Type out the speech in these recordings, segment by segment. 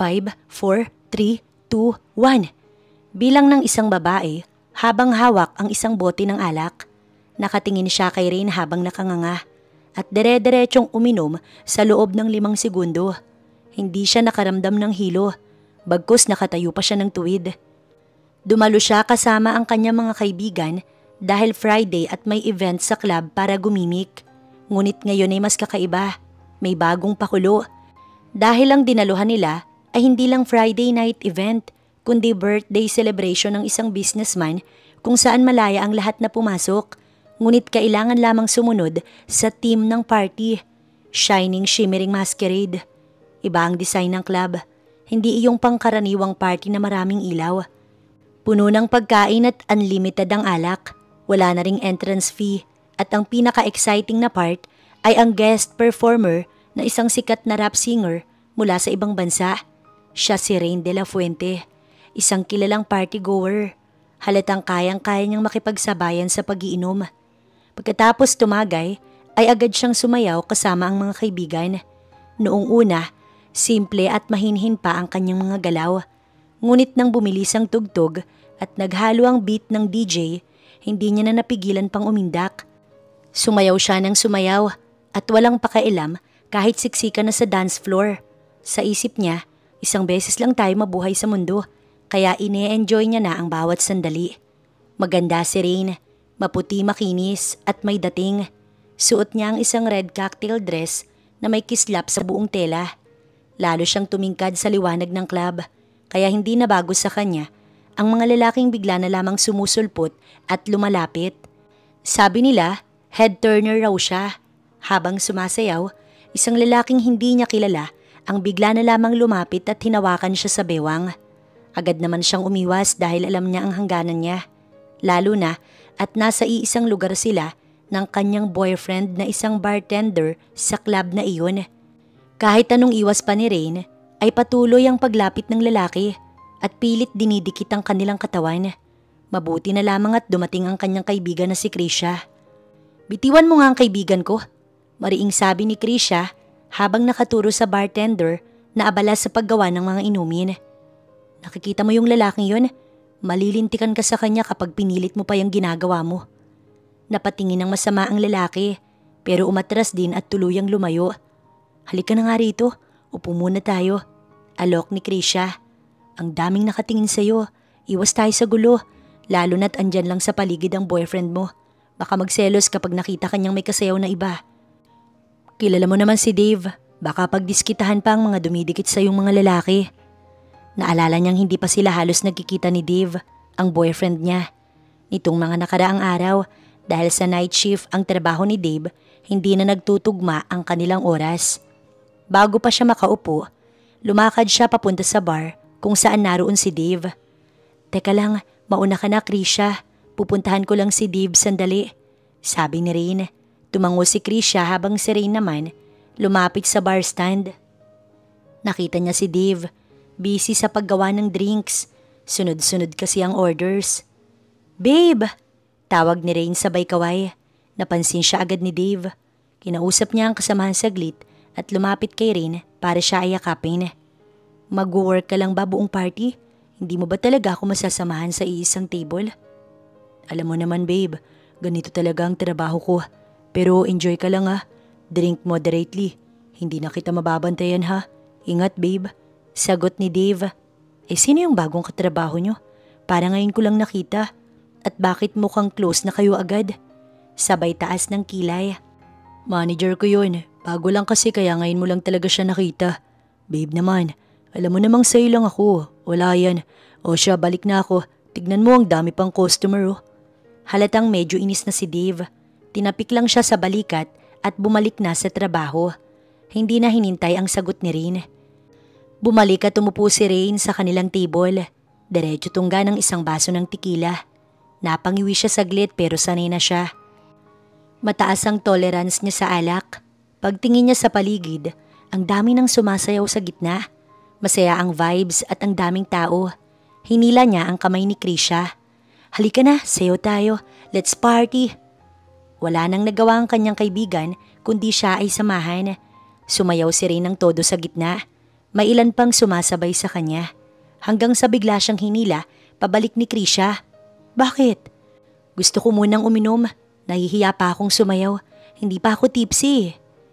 5, 4, 3, 2, 1. Bilang ng isang babae habang hawak ang isang bote ng alak. Nakatingin siya kay Rain habang nakanganga at dire-diretsyong uminom sa loob ng 5 segundo. Hindi siya nakaramdam ng hilo, bagkus nakatayo pa siya ng tuwid. Dumalo siya kasama ang kanyang mga kaibigan dahil Friday at may event sa club para gumimik. Ngunit ngayon ay mas kakaiba, may bagong pakulo. Dahil ang dinaluhan nila ay hindi lang Friday night event, kundi birthday celebration ng isang businessman kung saan malaya ang lahat na pumasok. Ngunit kailangan lamang sumunod sa theme ng party, Shining Shimmering Masquerade. Iba ang design ng club, hindi iyong pangkaraniwang party na maraming ilaw. Puno ng pagkain at unlimited ang alak, wala na ring entrance fee at ang pinaka-exciting na part ay ang guest performer na isang sikat na rap singer mula sa ibang bansa. Siya si Rain de la Fuente, isang kilalang party goer. Halatang kayang-kaya niyang makipagsabayan sa pag-iinom. Pagkatapos tumagay ay agad siyang sumayaw kasama ang mga kaibigan. Noong una, simple at mahinhin pa ang kanyang mga galaw. Ngunit nang bumilis ang tugtog at naghalo ang beat ng DJ, hindi niya na napigilan pang umindak. Sumayaw siya ng sumayaw at walang pakailam kahit siksikan na sa dance floor. Sa isip niya, isang beses lang tayo mabuhay sa mundo, kaya ine-enjoy niya na ang bawat sandali. Maganda si Rain, maputi makinis at may dating. Suot niya ang isang red cocktail dress na may kislap sa buong tela. Lalo siyang tumingkad sa liwanag ng club, kaya hindi na bago sa kanya ang mga lalaking bigla na lamang sumusulpot at lumalapit. Sabi nila, head turner raw siya. Habang sumasayaw, isang lalaking hindi niya kilala ang bigla na lamang lumapit at hinawakan siya sa bewang. Agad naman siyang umiwas dahil alam niya ang hangganan niya. Lalo na at nasa iisang lugar sila ng kanyang boyfriend na isang bartender sa club na iyon. Kahit anong iwas pa ni Rain, ay patuloy ang paglapit ng lalaki at pilit dinidikit ang kanilang katawan. Mabuti na lamang at dumating ang kanyang kaibigan na si Krisha. "Bitiwan mo nga ang kaibigan ko," mariing sabi ni Krisha habang nakaturo sa bartender na abala sa paggawa ng mga inumin. "Nakikita mo yung lalaking yun? Malilintikan ka sa kanya kapag pinilit mo pa yung ginagawa mo." Napatingin ng masama ang lalaki pero umatras din at tuluyang lumayo. "Halika na nga rito, upo muna tayo," alok ni Krisha. "Ang daming nakatingin sa'yo, iwas tayo sa gulo, lalo na't andyan lang sa paligid ang boyfriend mo. Baka magselos kapag nakita kanyang may kasayaw na iba." "Kilala mo naman si Dave, baka pagdiskitahan pa ang mga dumidikit sa yung mga lalaki." Naalala niyang hindi pa sila halos nagkikita ni Dave, ang boyfriend niya. Nitong mga nakaraang araw, dahil sa night shift ang trabaho ni Dave, hindi na nagtutugma ang kanilang oras. Bago pa siya makaupo, lumakad siya papunta sa bar kung saan naroon si Dave. "Teka lang, mauna ka na Krisha, pupuntahan ko lang si Dave sandali," sabi ni Rain. Tumango si Krisha habang si Rain naman lumapit sa bar stand. Nakita niya si Dave, busy sa paggawa ng drinks. Sunod-sunod kasi ang orders. "Babe!" tawag ni Rain sabay kaway. Napansin siya agad ni Dave. Kinausap niya ang kasamahan saglit at lumapit kay Rain para siya ayakapin. "Mag-work ka lang ba buong party? Hindi mo ba talaga ako masasamahan sa iisang table?" "Alam mo naman babe, ganito talaga ang trabaho ko. Pero enjoy ka lang ha. Drink moderately. Hindi na kita mababantayan ha. Ingat babe," sagot ni Dave. Sino yung bagong katrabaho nyo? Para ngayon ko lang nakita. At bakit mukhang close na kayo agad?" Sabay taas ng kilay. "Manager ko yun. Bago lang kasi kaya ngayon mo lang talaga siya nakita. Babe naman, alam mo namang sa'yo lang ako. Wala yan. O siya, balik na ako. Tignan mo ang dami pang customer oh." Halatang medyo inis na si Dave. Tinapik lang siya sa balikat at bumalik na sa trabaho. Hindi na hinintay ang sagot ni Rain. Bumalik at umupo si Rain sa kanilang table. Diretso tungga ng isang baso ng tekila. Napangiwi siya saglit pero sanay na siya. Mataas ang tolerance niya sa alak. Pagtingin niya sa paligid, ang dami nang sumasayaw sa gitna. Masaya ang vibes at ang daming tao. Hinila niya ang kamay ni Krisha. "Halika na, sayo tayo. Let's party." Wala nang nagawa ang kanyang kaibigan kundi siya ay samahan. Sumayaw si Rain ng todo sa gitna. May ilan pang sumasabay sa kanya. Hanggang sa bigla siyang hinila pabalik ni Krisha. Bakit? Gusto ko munang uminom. Nahihiya pa akong sumayaw. Hindi pa ako tipsy.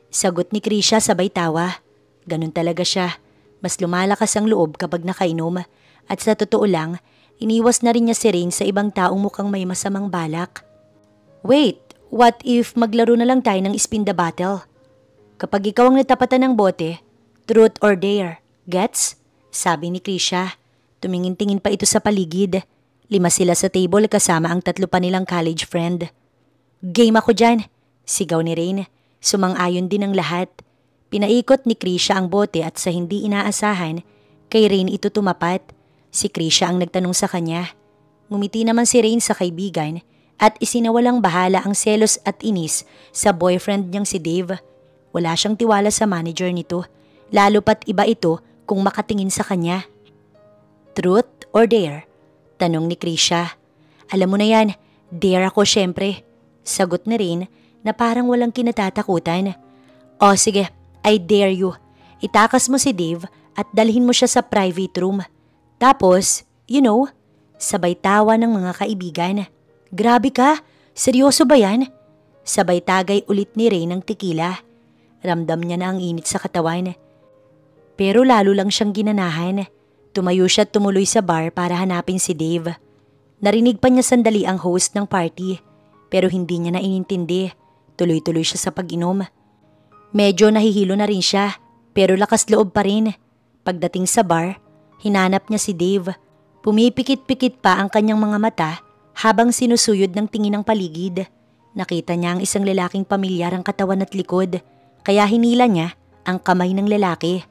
Sagot ni Krisha sabay tawa. Ganun talaga siya. Mas lumalakas ang loob kapag nakainom. At sa totoo lang, iniwas na rin niya si Rain sa ibang taong mukhang may masamang balak. Wait, what if maglaro na lang tayo ng spin the bottle? Kapag ikaw ang natapatan ng bote, truth or dare, gets? Sabi ni Krisha. Tumingin-tingin pa ito sa paligid. 5 sila sa table kasama ang 3 pa nilang college friend. Game ako dyan, sigaw ni Rain. Sumang-ayon din ang lahat. Pinaikot ni Krisha ang bote at sa hindi inaasahan, kay Rain ito tumapat. Si Krisha ang nagtanong sa kanya. Ngumiti naman si Rain sa kaibigan at isinawalang bahala ang selos at inis sa boyfriend niyang si Dave. Wala siyang tiwala sa manager nito, lalo pat iba ito kung makatingin sa kanya. Truth or dare? Tanong ni Krisha. Alam mo na yan, dare ako syempre. Sagot ni Rain na parang walang kinatatakutan. O sige, I dare you. Itakas mo si Dave at dalhin mo siya sa private room. Tapos, sabay tawa ng mga kaibigan. Grabe ka, seryoso ba yan? Sabay tagay ulit ni Rain ng tekila. Ramdam niya na ang init sa katawan. Pero lalo lang siyang ginanahan. Tumayo siya at tumuloy sa bar para hanapin si Dave. Narinig pa niya sandali ang host ng party, pero hindi niya na inintindi. Tuloy-tuloy siya sa pag-inom. Medyo nahihilo na rin siya, pero lakas loob pa rin. Pagdating sa bar, hinanap niya si Dave. Pumipikit-pikit pa ang kanyang mga mata habang sinusuyod ng tingin ng paligid. Nakita niya ang isang lalaking pamilyar ang katawan at likod, kaya hinila niya ang kamay ng lalaki.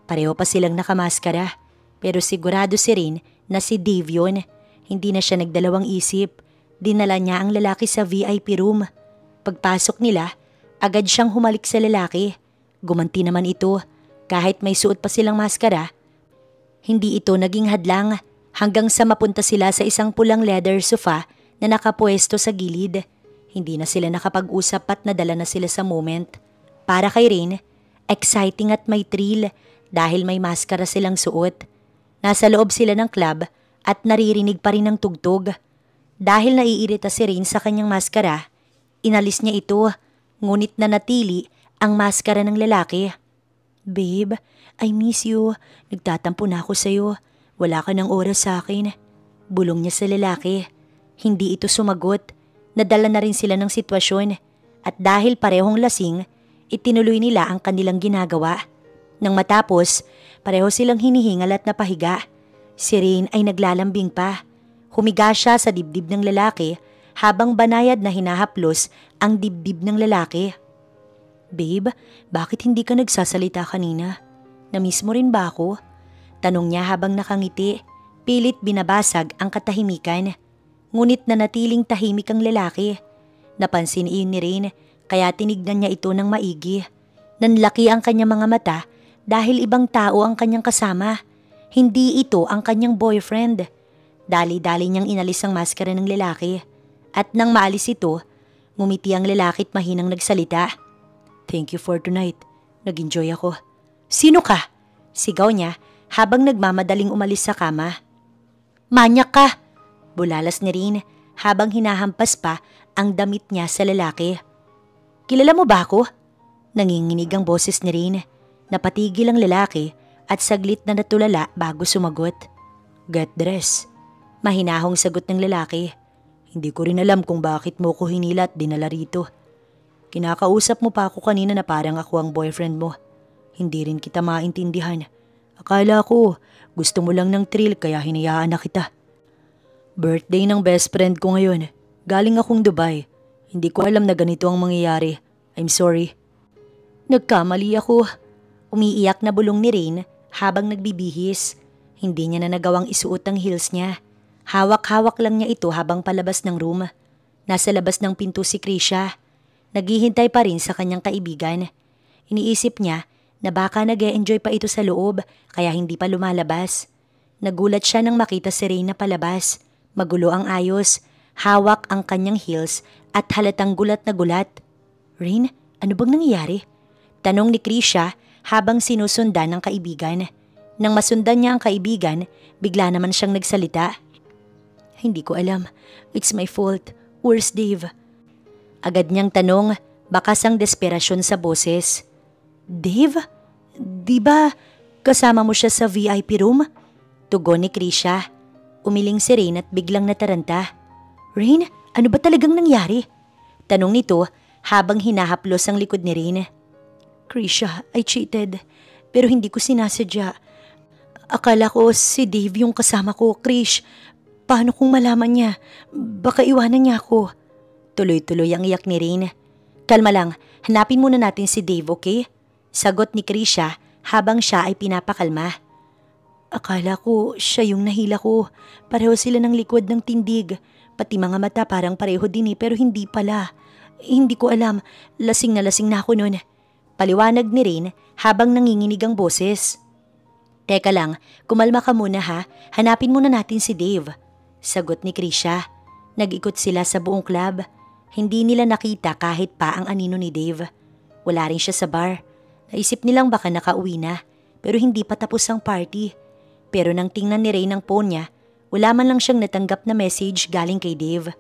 Pareho pa silang nakamaskara. Pero sigurado si Rain na si Dave yun. Hindi na siya nagdalawang isip. Dinala niya ang lalaki sa VIP room. Pagpasok nila, agad siyang humalik sa lalaki. Gumanti naman ito. Kahit may suot pa silang maskara, hindi ito naging hadlang hanggang sa mapunta sila sa isang pulang leather sofa na nakapwesto sa gilid. Hindi na sila nakapag-usap at nadala na sila sa moment. Para kay Rain, exciting at may thrill dahil may maskara silang suot. Nasa loob sila ng club at naririnig pa rin ang tugtog. Dahil naiirita si Rain sa kanyang maskara, inalis niya ito, ngunit nanatili ang maskara ng lalaki. Babe, I miss you. Nagtatampo na ako sa'yo. Wala ka ng oras sa akin. Bulong niya sa lalaki. Hindi ito sumagot. Nadala na rin sila ng sitwasyon. At dahil parehong lasing, itinuloy nila ang kanilang ginagawa. Nang matapos, pareho silang hinihingal at napahiga. Si Rain ay naglalambing pa. Humiga siya sa dibdib ng lalaki habang banayad na hinahaplos ang dibdib ng lalaki. Babe, bakit hindi ka nagsasalita kanina? Namiss mo rin ba ako? Tanong niya habang nakangiti. Pilit binabasag ang katahimikan. Ngunit nanatiling tahimik ang lalaki. Napansin iyon ni Rain kaya tinignan niya ito ng maigi. Nanlaki ang kanyang mga mata dahil ibang tao ang kanyang kasama. Hindi ito ang kanyang boyfriend. Dali-dali niyang inalis ang maskara ng lalaki. At nang maalis ito, ngumiti ang lalaki at mahinang nagsalita. Thank you for tonight. Nag-enjoy ako. Sino ka? Sigaw niya habang nagmamadaling umalis sa kama. Manyak ka! Bulalas ni Rain habang hinahampas pa ang damit niya sa lalaki. Kilala mo ba ako? Nanginginig ang boses ni Rain. Napatigil ang lalaki at saglit na natulala bago sumagot. Get dressed. Mahinahong sagot ng lalaki. Hindi ko rin alam kung bakit mo ko hinila at dinala rito. Kinakausap mo pa ako kanina na parang ako ang boyfriend mo. Hindi rin kita maintindihan. Akala ko gusto mo lang ng thrill kaya hinayaan na kita. Birthday ng best friend ko ngayon. Galing akong Dubai. Hindi ko alam na ganito ang mangyayari. I'm sorry. Nagkamali ako. Umiiyak na bulong ni Rain habang nagbibihis. Hindi niya na nagawang isuot ang heels niya. Hawak-hawak lang niya ito habang palabas ng room. Nasa labas ng pinto si Krisha. Naghihintay pa rin sa kanyang kaibigan. Iniisip niya na baka nag-e-enjoy pa ito sa loob kaya hindi pa lumalabas. Nagulat siya nang makita si Rain na palabas. Magulo ang ayos, hawak ang kanyang heels at halatang gulat na gulat. Rain, ano bang nangyayari? Tanong ni Krisha habang sinusundan ng kaibigan. Nang masundan niya ang kaibigan, bigla naman siyang nagsalita. Hindi ko alam. It's my fault. Where's Dave? Agad niyang tanong, bakas ang desperasyon sa boses. Dave? Di ba kasama mo siya sa VIP room? Tugon ni Krisha. Umiling si Rain at biglang nataranta. Rain, ano ba talagang nangyari? Tanong nito habang hinahaplos ang likod ni Rain. Krisha, I cheated. Pero hindi ko sinasadya. Akala ko si Dave yung kasama ko, Krish. Paano kung malaman niya? Baka iwanan niya ako. Tuloy-tuloy ang iyak ni Rain. Kalma lang, hanapin muna natin si Dave, okay? Sagot ni Krisha habang siya ay pinapakalma. Akala ko siya yung nahila ko. Pareho sila ng likod ng tindig. Pati mga mata parang pareho din pero hindi pala. Hindi ko alam, lasing na ako nun. Paliwanag ni Rain habang nanginginig ang boses. Teka lang, kumalma ka muna ha. Hanapin muna natin si Dave. Sagot ni Krisha. Nag-ikot sila sa buong club. Hindi nila nakita kahit pa ang anino ni Dave. Wala rin siya sa bar. Naisip nilang baka nakauwi na, pero hindi pa tapos ang party. Pero nang tingnan ni Rain ang phone niya, wala man lang siyang natanggap na message galing kay Dave.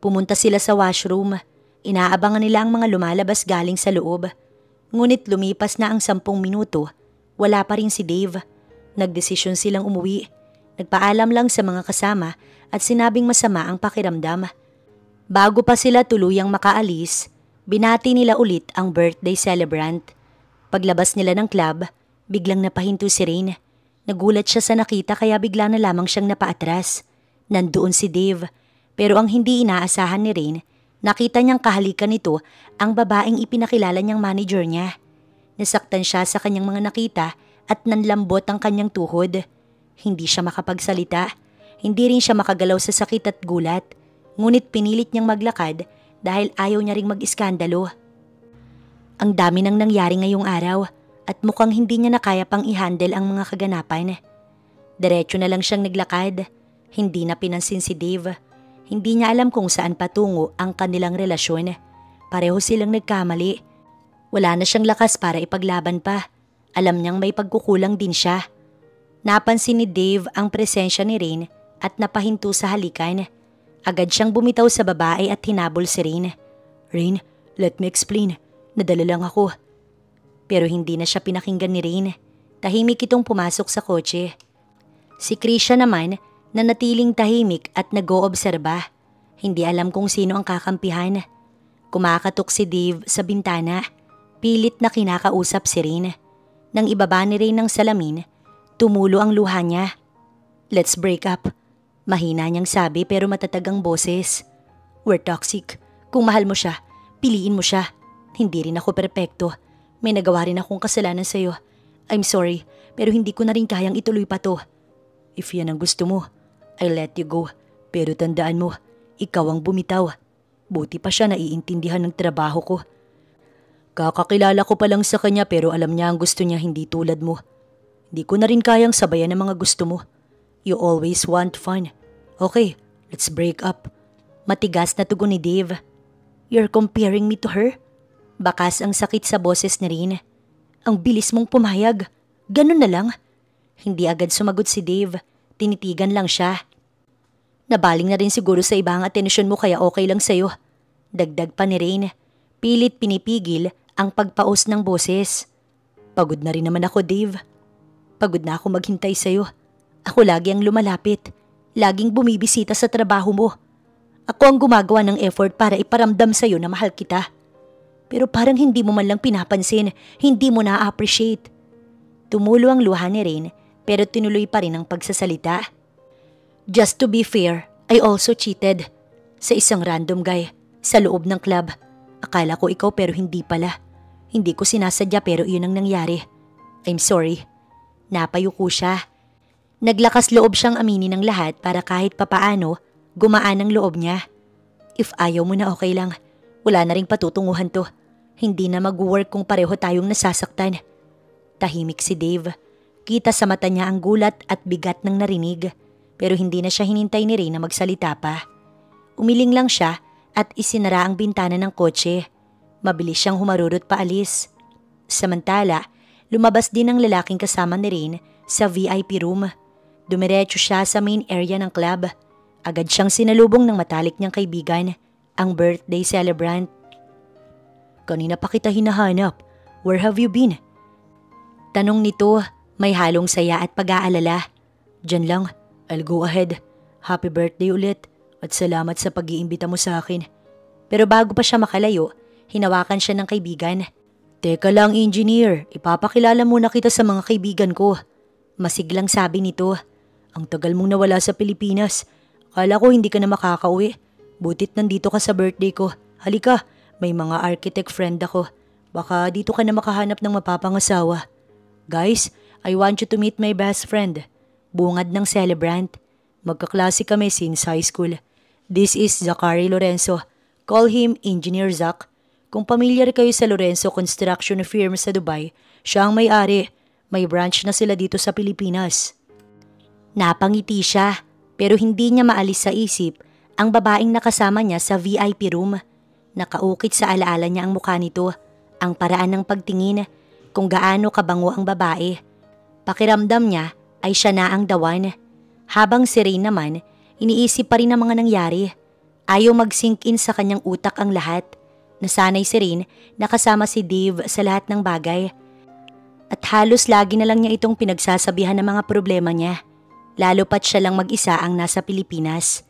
Pumunta sila sa washroom. Inaabangan nila ang mga lumalabas galing sa loob. Ngunit lumipas na ang 10 minuto. Wala pa rin si Dave. Nagdesisyon silang umuwi. Nagpaalam lang sa mga kasama at sinabing masama ang pakiramdam. Bago pa sila tuluyang makaalis, binati nila ulit ang birthday celebrant. Paglabas nila ng club, biglang napahinto si Rain. Nagulat siya sa nakita kaya bigla na lamang siyang napaatras. Nandoon si Dave. Pero ang hindi inaasahan ni Rain, nakita niyang kahalikan nito ang babaeng ipinakilala niyang manager niya. Nasaktan siya sa kanyang mga nakita at nanlambot ang kanyang tuhod. Hindi siya makapagsalita. Hindi rin siya makagalaw sa sakit at gulat. Ngunit pinilit niyang maglakad dahil ayaw niya ring mag-iskandalo. Ang dami nang nangyari ngayong araw at mukhang hindi niya na kaya pang i-handle ang mga kaganapan. Diretso na lang siyang naglakad. Hindi na pinansin si Dave. Hindi niya alam kung saan patungo ang kanilang relasyon. Pareho silang nagkamali. Wala na siyang lakas para ipaglaban pa. Alam niyang may pagkukulang din siya. Napansin ni Dave ang presensya ni Rain at napahinto sa halikan. Agad siyang bumitaw sa babae at hinabol si Rain. Rain, let me explain. Nadala lang ako. Pero hindi na siya pinakinggan ni Rain. Tahimik itong pumasok sa kotse. Si Krisha naman nanatiling tahimik at nag-oobserba. Hindi alam kung sino ang kakampihan. Kumakatok si Dave sa bintana. Pilit na kinakausap si Rain. Nang ibaba ni Rain ng salamin, tumulo ang luha niya. Let's break up. Mahina niyang sabi pero matatag ang boses. We're toxic. Kung mahal mo siya, piliin mo siya. Hindi rin ako perpekto. May nagawa rin akong kasalanan sa'yo. I'm sorry, pero hindi ko na rin kayang ituloy pa to. If yan ang gusto mo, I'll let you go. Pero tandaan mo, ikaw ang bumitaw. Buti pa siya naiintindihan ng trabaho ko. Kakakilala ko pa lang sa kanya pero alam niya ang gusto niya hindi tulad mo. Hindi ko na rin kayang sabayan ang mga gusto mo. You always want fun. Okay, let's break up. Matigas na tugon ni Dave. You're comparing me to her? Bakas ang sakit sa boses ni Rain. Ang bilis mong pumayag. Ganun na lang. Hindi agad sumagot si Dave. Tinitigan lang siya. Nabaling na rin siguro sa iba ang atensyon mo kaya okay lang sa'yo. Dagdag pa ni Rain. Pilit pinipigil ang pagpaos ng boses. Pagod na rin naman ako, Dave. Pagod na ako maghintay sa'yo. Ako lagi ang lumalapit. Laging bumibisita sa trabaho mo. Ako ang gumagawa ng effort para iparamdam sa'yo na mahal kita. Pero parang hindi mo man lang pinapansin, hindi mo na-appreciate. Tumulo ang luha ni Rain pero tinuloy pa rin ang pagsasalita. Just to be fair, I also cheated. Sa isang random guy, sa loob ng club. Akala ko ikaw pero hindi pala. Hindi ko sinasadya pero iyon ang nangyari. I'm sorry. Napayuko siya. Naglakas loob siyang aminin ng lahat para kahit papaano gumaan ang loob niya. If ayaw mo na okay lang. Wala na ring patutunguhan to. Hindi na mag-work kung pareho tayong nasasaktan. Tahimik si Dave. Kita sa mata niya ang gulat at bigat ng narinig. Pero hindi na siya hinintay ni Rain na magsalita pa. Umiling lang siya at isinara ang bintana ng kotse. Mabilis siyang humarurot paalis. Samantala, lumabas din ang lalaking kasama ni Rain sa VIP room. Dumiretso siya sa main area ng club. Agad siyang sinalubong ng matalik niyang kaibigan, ang birthday celebrant. "Kanina pa kita hinahanap. Where have you been?" Tanong nito, may halong saya at pag-aalala. "Diyan lang, I'll go ahead. Happy birthday ulit at salamat sa pag-iimbita mo sa akin." Pero bago pa siya makalayo, hinawakan siya ng kaibigan. "Teka lang, engineer, ipapakilala muna kita sa mga kaibigan ko." Masiglang sabi nito. "Ang tagal mong nawala sa Pilipinas. Akala ko hindi ka na makakauwi. Butit nandito ka sa birthday ko. Halika, may mga architect friend ako. Baka dito ka na makahanap ng mapapangasawa. Guys, I want you to meet my best friend." Bungad ng celebrant. "Magkaklase kami since high school. This is Zachary Lorenzo. Call him Engineer Zach. Kung pamilyar kayo sa Lorenzo Construction Firm sa Dubai, siya ang may-ari. May branch na sila dito sa Pilipinas." Napangiti siya, pero hindi niya maalis sa isip ang babaeng nakasama niya sa VIP room. Nakaukit sa alaala niya ang mukha nito, ang paraan ng pagtingin, kung gaano kabango ang babae. Pakiramdam niya ay siya na ang dawan. Habang si Rain naman, iniisip pa rin ang mga nangyari. Ayaw mag-sink in sa kanyang utak ang lahat. Nasanay si Rain na kasama si Dave sa lahat ng bagay. At halos lagi na lang niya itong pinagsasabihan ng mga problema niya. Lalo pat siya lang mag-isa ang nasa Pilipinas.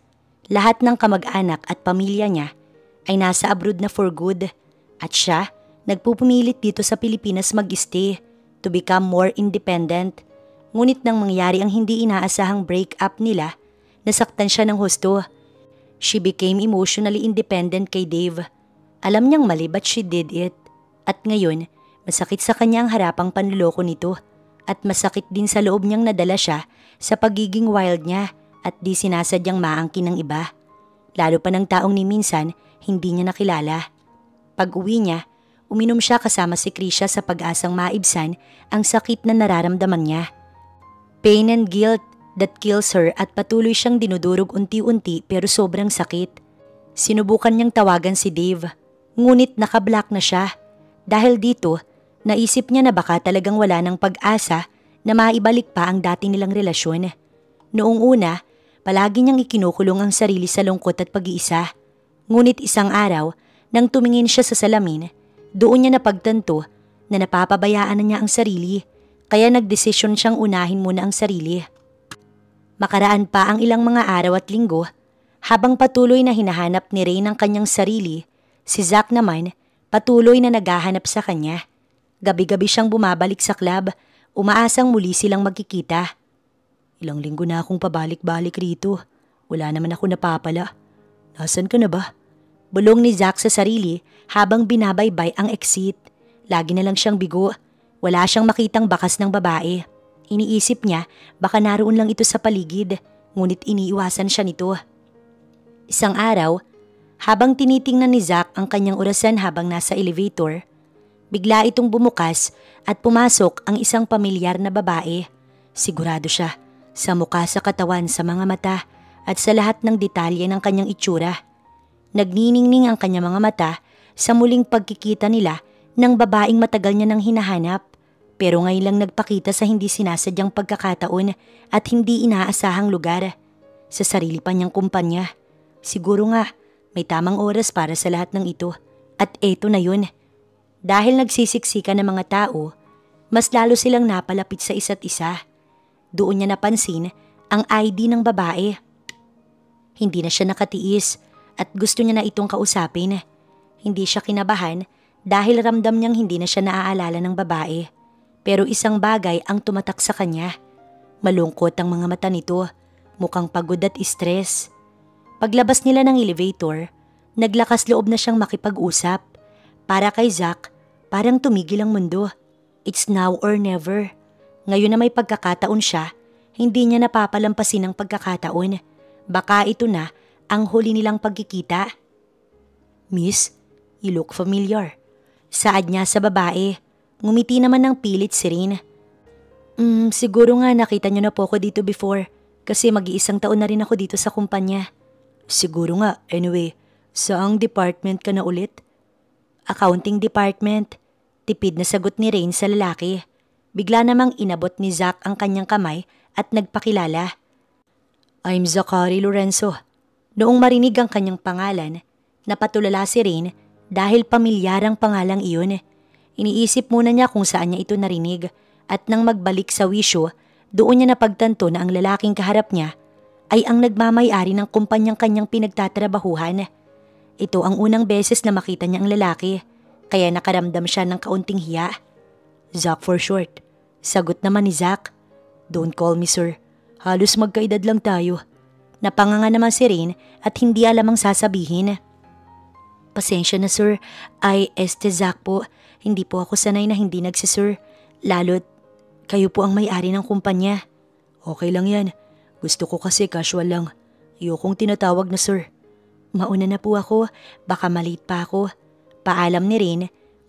Lahat ng kamag-anak at pamilya niya ay nasa abroad na for good. At siya, nagpupumilit dito sa Pilipinas mag-stay to become more independent. Ngunit nang mangyari ang hindi inaasahang break-up nila, nasaktan siya ng husto. She became emotionally independent kay Dave. Alam niyang mali but she did it. At ngayon, masakit sa kanya ang harapang panluloko nito. At masakit din sa loob niyang nadala siya sa pagiging wild niya at di sinasadyang maangkin ng iba. Lalo pa ng taong ni minsan hindi niya nakilala. Pag-uwi niya, uminom siya kasama si Krisha sa pag-asang maibsan ang sakit na nararamdaman niya. Pain and guilt that kills her at patuloy siyang dinudurog unti-unti pero sobrang sakit. Sinubukan niyang tawagan si Dave, ngunit nakablock na siya. Dahil dito, naisip niya na baka talagang wala ng pag-asa na maibalik pa ang dati nilang relasyon. Noong una, palagi niyang ikinukulong ang sarili sa lungkot at pag-iisa. Ngunit isang araw, nang tumingin siya sa salamin, doon niya napagtanto na napapabayaan na niya ang sarili, kaya nagdesisyon siyang unahin muna ang sarili. Makaraan pa ang ilang mga araw at linggo, habang patuloy na hinahanap ni Rain ang kanyang sarili, si Zach naman patuloy na naghahanap sa kanya. Gabi-gabi siyang bumabalik sa club, umaasang muli silang magkikita. "Ilang linggo na akong pabalik-balik rito. Wala naman ako napapala. Nasaan ka na ba?" Bulong ni Zach sa sarili habang binabaybay ang exit. Lagi na lang siyang bigo. Wala siyang makitang bakas ng babae. Iniisip niya baka naroon lang ito sa paligid, ngunit iniiwasan siya nito. Isang araw, habang tinitingnan ni Zach ang kanyang orasan habang nasa elevator, bigla itong bumukas at pumasok ang isang pamilyar na babae. Sigurado siya, sa mukha, sa katawan, sa mga mata at sa lahat ng detalye ng kanyang itsura. Nagniningning ang kanyang mga mata sa muling pagkikita nila ng babaeng matagal niya nang hinahanap, pero ngayon lang nagpakita sa hindi sinasadyang pagkakataon at hindi inaasahang lugar. Sa sarili pa niyang kumpanya. Siguro nga, may tamang oras para sa lahat ng ito. At eto na yun. Dahil nagsisiksikan ng mga tao, mas lalo silang napalapit sa isa't isa. Doon niya napansin ang ID ng babae. Hindi na siya nakatiis at gusto niya na itong kausapin. Hindi siya kinabahan dahil ramdam niyang hindi na siya naaalala ng babae. Pero isang bagay ang tumatak sa kanya. Malungkot ang mga mata nito, mukhang pagod at stress. Paglabas nila ng elevator, naglakas loob na siyang makipag-usap. Para kay Zach, parang tumigil ang mundo. It's now or never. Ngayon na may pagkakataon siya, hindi niya napapalampasin ang pagkakataon. Baka ito na ang huli nilang pagkikita. "Miss, you look familiar." Saad niya sa babae. Ngumiti naman ng pilit si Rain. Siguro nga nakita niyo na po ako dito before kasi mag-iisang taon na rin ako dito sa kumpanya." "Siguro nga, anyway, saang department ka na ulit?" "Accounting department." Tipid na sagot ni Rain sa lalaki. Bigla namang inabot ni Zack ang kanyang kamay at nagpakilala. I'm Zachary Lorenzo. Noong marinig ang kanyang pangalan, napatulala si Rain dahil pamilyarang pangalang iyon. Iniisip muna niya kung saan niya ito narinig at nang magbalik sa wisyo, doon niya napagtanto na ang lalaking kaharap niya ay ang nagmamay-ari ng kumpanyang kanyang pinagtatrabahuhan. Ito ang unang beses na makita niya ang lalaki, kaya nakaramdam siya ng kaunting hiya. Zack for short. Sagot naman ni Zack. Don't call me sir. Halos magkaedad lang tayo. Napanganga naman si Rain at hindi alam ang sasabihin. Pasensya na sir. Ay, Zack po. Hindi po ako sanay na hindi nagsisir. Lalo't kayo po ang may-ari ng kumpanya. Okay lang yan. Gusto ko kasi casual lang. Ayokong tinatawag na sir. Mauna na po ako. Baka malate pa ako. Paalam ni Rain,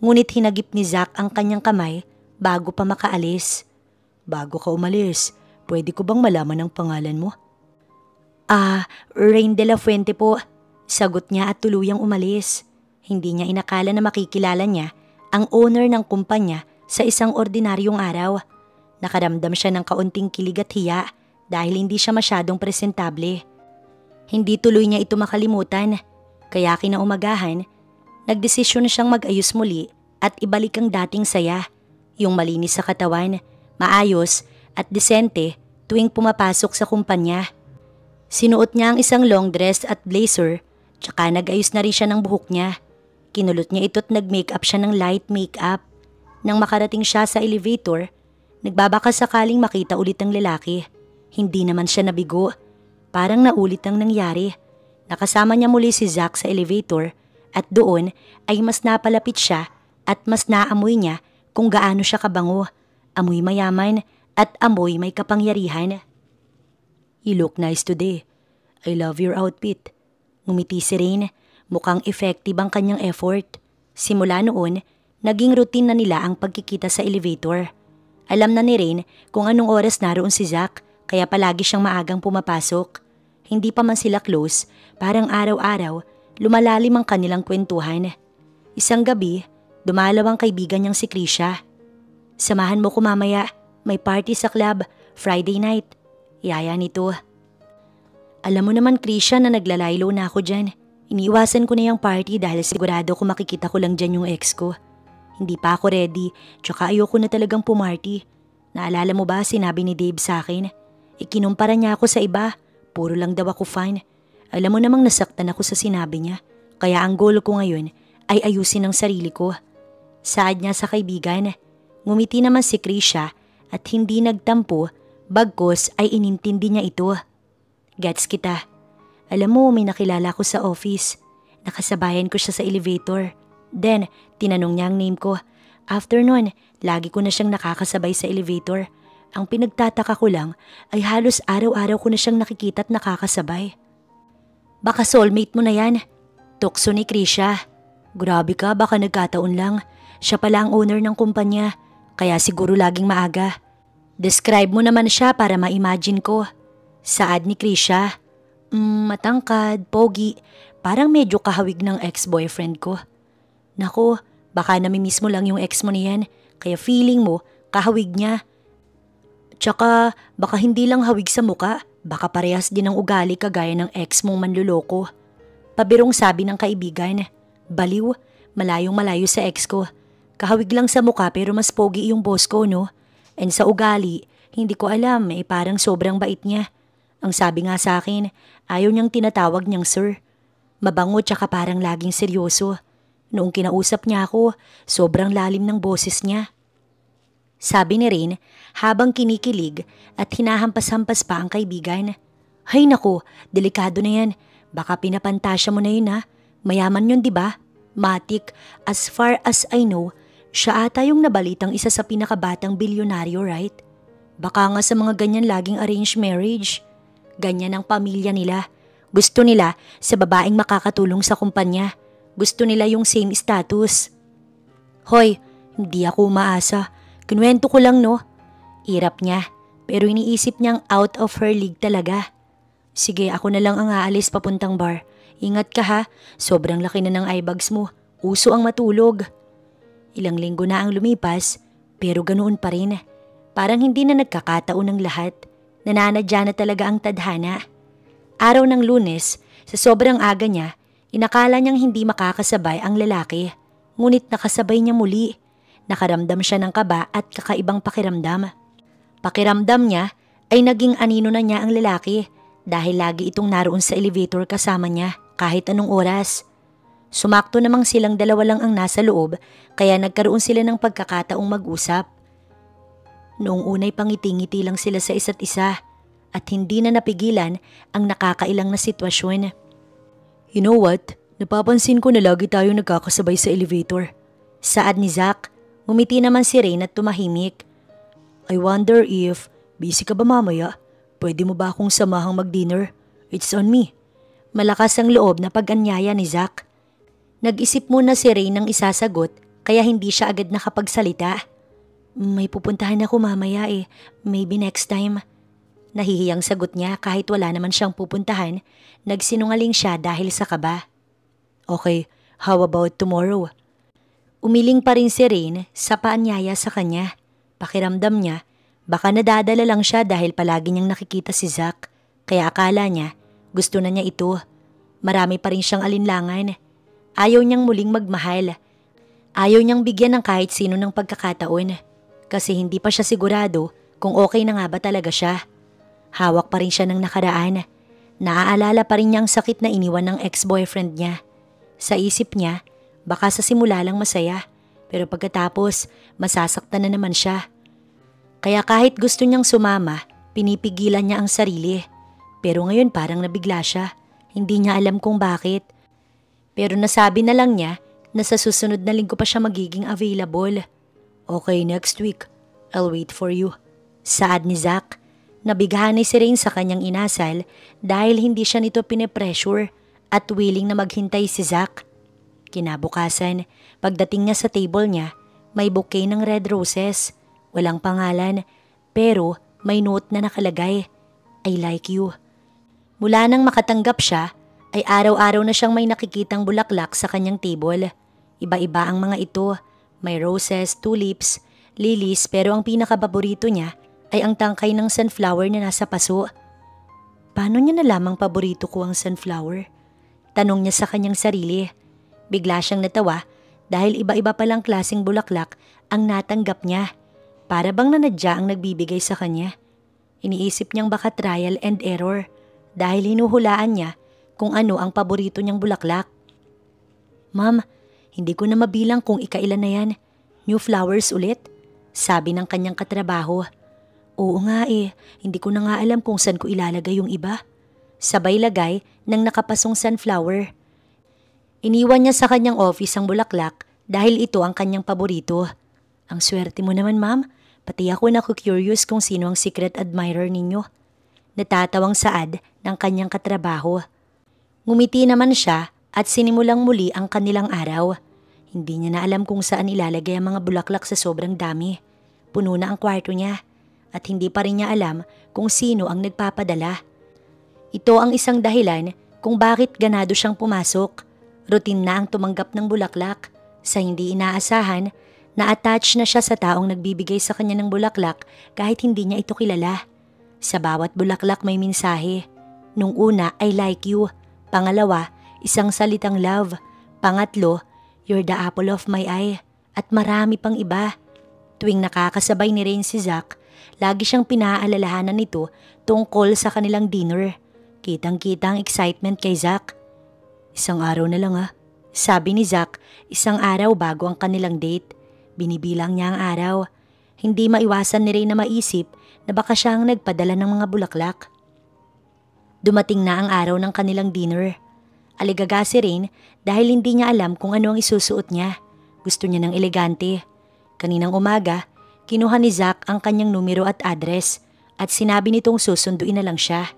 ngunit hinagip ni Zack ang kanyang kamay bago pa makaalis. Bago ka umalis, pwede ko bang malaman ang pangalan mo? Rain de la Fuente po. Sagot niya at tuluyang umalis. Hindi niya inakala na makikilala niya ang owner ng kumpanya sa isang ordinaryong araw. Nakaramdam siya ng kaunting kilig at hiya dahil hindi siya masyadong presentable. Hindi tuloy niya ito makalimutan, kaya kinaumagahan, nagdesisyon siyang mag-ayos muli at ibalik ang dating saya, yung malinis sa katawan, maayos at desente tuwing pumapasok sa kumpanya. Sinuot niya ang isang long dress at blazer, tsaka nag-ayos na rin siya ng buhok niya. Kinulot niya ito't nag-makeup siya ng light makeup. Nang makarating siya sa elevator, nagbabaka sakaling makita ulit ang lalaki. Hindi naman siya nabigo. Parang naulit ang nangyari. Nakasama niya muli si Zack sa elevator at doon ay mas napalapit siya at mas naamoy niya kung gaano siya kabango. Amoy mayaman at amoy may kapangyarihan. You look nice today. I love your outfit. Ngumiti si Rain. Mukhang effective ang kanyang effort. Simula noon, naging routine na nila ang pagkikita sa elevator. Alam na ni Rain kung anong oras naroon si Zack, kaya palagi siyang maagang pumapasok. Hindi pa man sila close, parang araw-araw, lumalalim ang kanilang kwentuhan. Isang gabi, dumalaw ang kaibigan niyang si Krisha. Samahan mo ko mamaya, may party sa club, Friday night. Yaya nito. Alam mo naman Krisha na naglalaylo na ako dyan. Iniiwasan ko na yung party dahil sigurado ko makikita ko lang dyan yung ex ko. Hindi pa ako ready, tsaka ayoko na talagang pumarty. Naalala mo ba sinabi ni Dave sa akin? Ikinumpara niya ako sa iba, puro lang daw ako fine. Alam mo namang nasaktan ako sa sinabi niya, kaya ang goal ko ngayon ay ayusin ang sarili ko. Saad niya sa kaibigan. Ngumiti naman si Krisha at hindi nagtampo, bagkos ay inintindi niya ito. Gets kita. Alam mo, may nakilala ko sa office. Nakasabayan ko siya sa elevator. Then, tinanong niya ang name ko. After nun, lagi ko na siyang nakakasabay sa elevator. Ang pinagtataka ko lang ay halos araw-araw ko na siyang nakikita at nakakasabay. Baka soulmate mo na yan. Tukso ni Krisha. Grabe ka, baka nagkataon lang. Siya pala ang owner ng kumpanya, kaya siguro laging maaga. Describe mo naman siya para ma-imagine ko. Saad ni Krisha. Matangkad, pogi, parang medyo kahawig ng ex-boyfriend ko. Nako, baka namimiss mo lang yung ex mo niyan, kaya feeling mo kahawig niya. Tsaka baka hindi lang hawig sa muka, baka parehas din ang ugali kagaya ng ex mong manluloko. Pabirong sabi ng kaibigan. Baliw, malayong malayo sa ex ko. Kahawig lang sa muka pero mas pogi yung boss ko, no? And sa ugali, hindi ko alam, parang sobrang bait niya. Ang sabi nga sa akin, ayaw niyang tinatawag niyang sir. Mabango tsaka parang laging seryoso. Noong kinausap niya ako, sobrang lalim ng boses niya. Sabi ni Rain habang kinikilig at hinahampas-hampas pa ang kaibigan. Hay nako, delikado na yan. Baka pinapantasya mo na yun ha. Mayaman yun diba? Matik, as far as I know, siya ata yung nabalitang isa sa pinakabatang bilyonaryo, right? Baka nga sa mga ganyan laging arranged marriage. Ganyan ang pamilya nila. Gusto nila sa babaeng makakatulong sa kumpanya. Gusto nila yung same status. Hoy, hindi ako umaasa. Kinuwento ko lang no. Irap niya, pero iniisip niyang out of her league talaga. Sige, ako na lang ang aalis papuntang bar. Ingat ka ha, sobrang laki na ng eyebags mo. Uso ang matulog. Ilang linggo na ang lumipas, pero ganoon pa rin. Parang hindi na nagkakataon ng lahat. Nananadya na talaga ang tadhana. Araw ng Lunes, sa sobrang aga niya, inakala niyang hindi makakasabay ang lalaki. Ngunit nakasabay niya muli. Nakaramdam siya ng kaba at kakaibang pakiramdam. Pakiramdam niya ay naging anino na niya ang lalaki dahil lagi itong naroon sa elevator kasama niya kahit anong oras. Sumakto namang silang dalawa lang ang nasa loob kaya nagkaroon sila ng pagkakataong mag-usap. Noong unay pangiti-ngiti lang sila sa isa't isa at hindi na napigilan ang nakakailang na sitwasyon. You know what? Napapansin ko na lagi tayong nagkakasabay sa elevator. Saad ni Zach. Ngumiti naman si Rain at tumahimik. I wonder if busy ka ba mamaya? Pwede mo ba akong samahang mag-dinner? It's on me. Malakas ang loob na pag-anyaya ni Zach. Nag-isip muna si Rain ng isasagot kaya hindi siya agad nakapagsalita. May pupuntahan ako mamaya Maybe next time. Nahihiyang sagot niya kahit wala naman siyang pupuntahan. Nagsinungaling siya dahil sa kaba. Okay, how about tomorrow? Umiling pa rin si Rain sa paanyaya sa kanya. Pakiramdam niya, baka nadadala lang siya dahil palagi niyang nakikita si Zach. Kaya akala niya, gusto na niya ito. Marami pa rin siyang alinlangan. Ayaw niyang muling magmahal. Ayaw niyang bigyan ng kahit sino ng pagkakataon. Kasi hindi pa siya sigurado kung okay na nga ba talaga siya. Hawak pa rin siya ng nakaraan. Naaalala pa rin niya ang sakit na iniwan ng ex-boyfriend niya. Sa isip niya, baka sa simula lang masaya, pero pagkatapos masasaktan na naman siya. Kaya kahit gusto niyang sumama, pinipigilan niya ang sarili. Pero ngayon parang nabigla siya. Hindi niya alam kung bakit. Pero nasabi na lang niya na sa susunod na linggo pa siya magiging available. Okay, next week. I'll wait for you. Saad ni Zach. Nabigahan ni si Rain sa kanyang inasal dahil hindi siya nito pinipressure at willing na maghintay si Zach. Kinabukasan, pagdating niya sa table niya, may bouquet ng red roses. Walang pangalan, pero may note na nakalagay, I like you. Mula nang makatanggap siya, ay araw-araw na siyang may nakikitang bulaklak sa kanyang table. Iba-iba ang mga ito, may roses, tulips, lilies pero ang pinakapaborito niya ay ang tangkay ng sunflower na nasa paso. Paano niya nalamang paborito ko ang sunflower? Tanong niya sa kanyang sarili. Bigla siyang natawa dahil iba-iba palang klaseng bulaklak ang natanggap niya. Para bang nanadya ang nagbibigay sa kanya. Iniisip niyang baka trial and error dahil hinuhulaan niya kung ano ang paborito niyang bulaklak. Ma'am, hindi ko na mabilang kung ikailan na yan. New flowers ulit? Sabi ng kanyang katrabaho. Oo nga hindi ko na nga alam kung saan ko ilalagay yung iba. Sabay lagay ng nakapasong sunflower. Iniwan niya sa kanyang office ang bulaklak dahil ito ang kanyang paborito. Ang swerte mo naman ma'am, pati ako naku-curious kung sino ang secret admirer ninyo. Natatawang saad ng kanyang katrabaho. Ngumiti naman siya at sinimulang muli ang kanilang araw. Hindi niya na alam kung saan ilalagay ang mga bulaklak sa sobrang dami. Puno na ang kwarto niya at hindi pa rin niya alam kung sino ang nagpapadala. Ito ang isang dahilan kung bakit ganado siyang pumasok. Routine na ang tumanggap ng bulaklak. Sa hindi inaasahan, na-attach na siya sa taong nagbibigay sa kanya ng bulaklak kahit hindi niya ito kilala. Sa bawat bulaklak may mensahe. Nung una, I like you. Pangalawa, isang salitang love. Pangatlo, you're the apple of my eye. At marami pang iba. Tuwing nakakasabay ni Rain si Zach, lagi siyang pinaalalahanan nito tungkol sa kanilang dinner. Kitang-kita ang excitement kay Zach. Isang araw na lang sabi ni Zach, isang araw bago ang kanilang date. Binibilang niya ang araw. Hindi maiwasan ni Rain na maisip na baka siya ang nagpadala ng mga bulaklak. Dumating na ang araw ng kanilang dinner. Aligaga si Rain dahil hindi niya alam kung ano ang isusuot niya. Gusto niya ng elegante. Kaninang umaga, kinuha ni Zach ang kanyang numero at address at sinabi nitong susunduin na lang siya.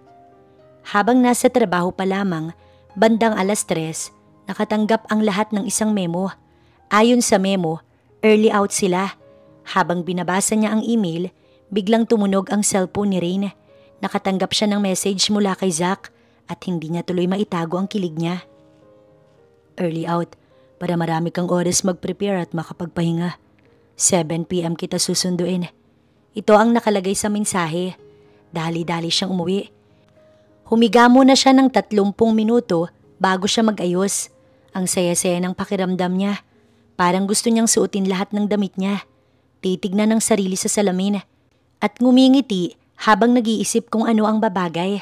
Habang nasa trabaho pa lamang, bandang 3:00, nakatanggap ang lahat ng isang memo. Ayon sa memo, early out sila. Habang binabasa niya ang email, biglang tumunog ang cellphone ni Rain. Nakatanggap siya ng message mula kay Zach at hindi niya tuloy maitago ang kilig niya. Early out, para marami kang oras mag-prepare at makapagpahinga. 7 p.m. kita susunduin. Ito ang nakalagay sa mensahe. Dali-dali siyang umuwi. Humiga muna siya ng 30 minuto bago siya mag-ayos. Ang saya-saya ng pakiramdam niya. Parang gusto niyang suotin lahat ng damit niya. Titignan ng sarili sa salamin at ngumingiti habang nag-iisip kung ano ang babagay.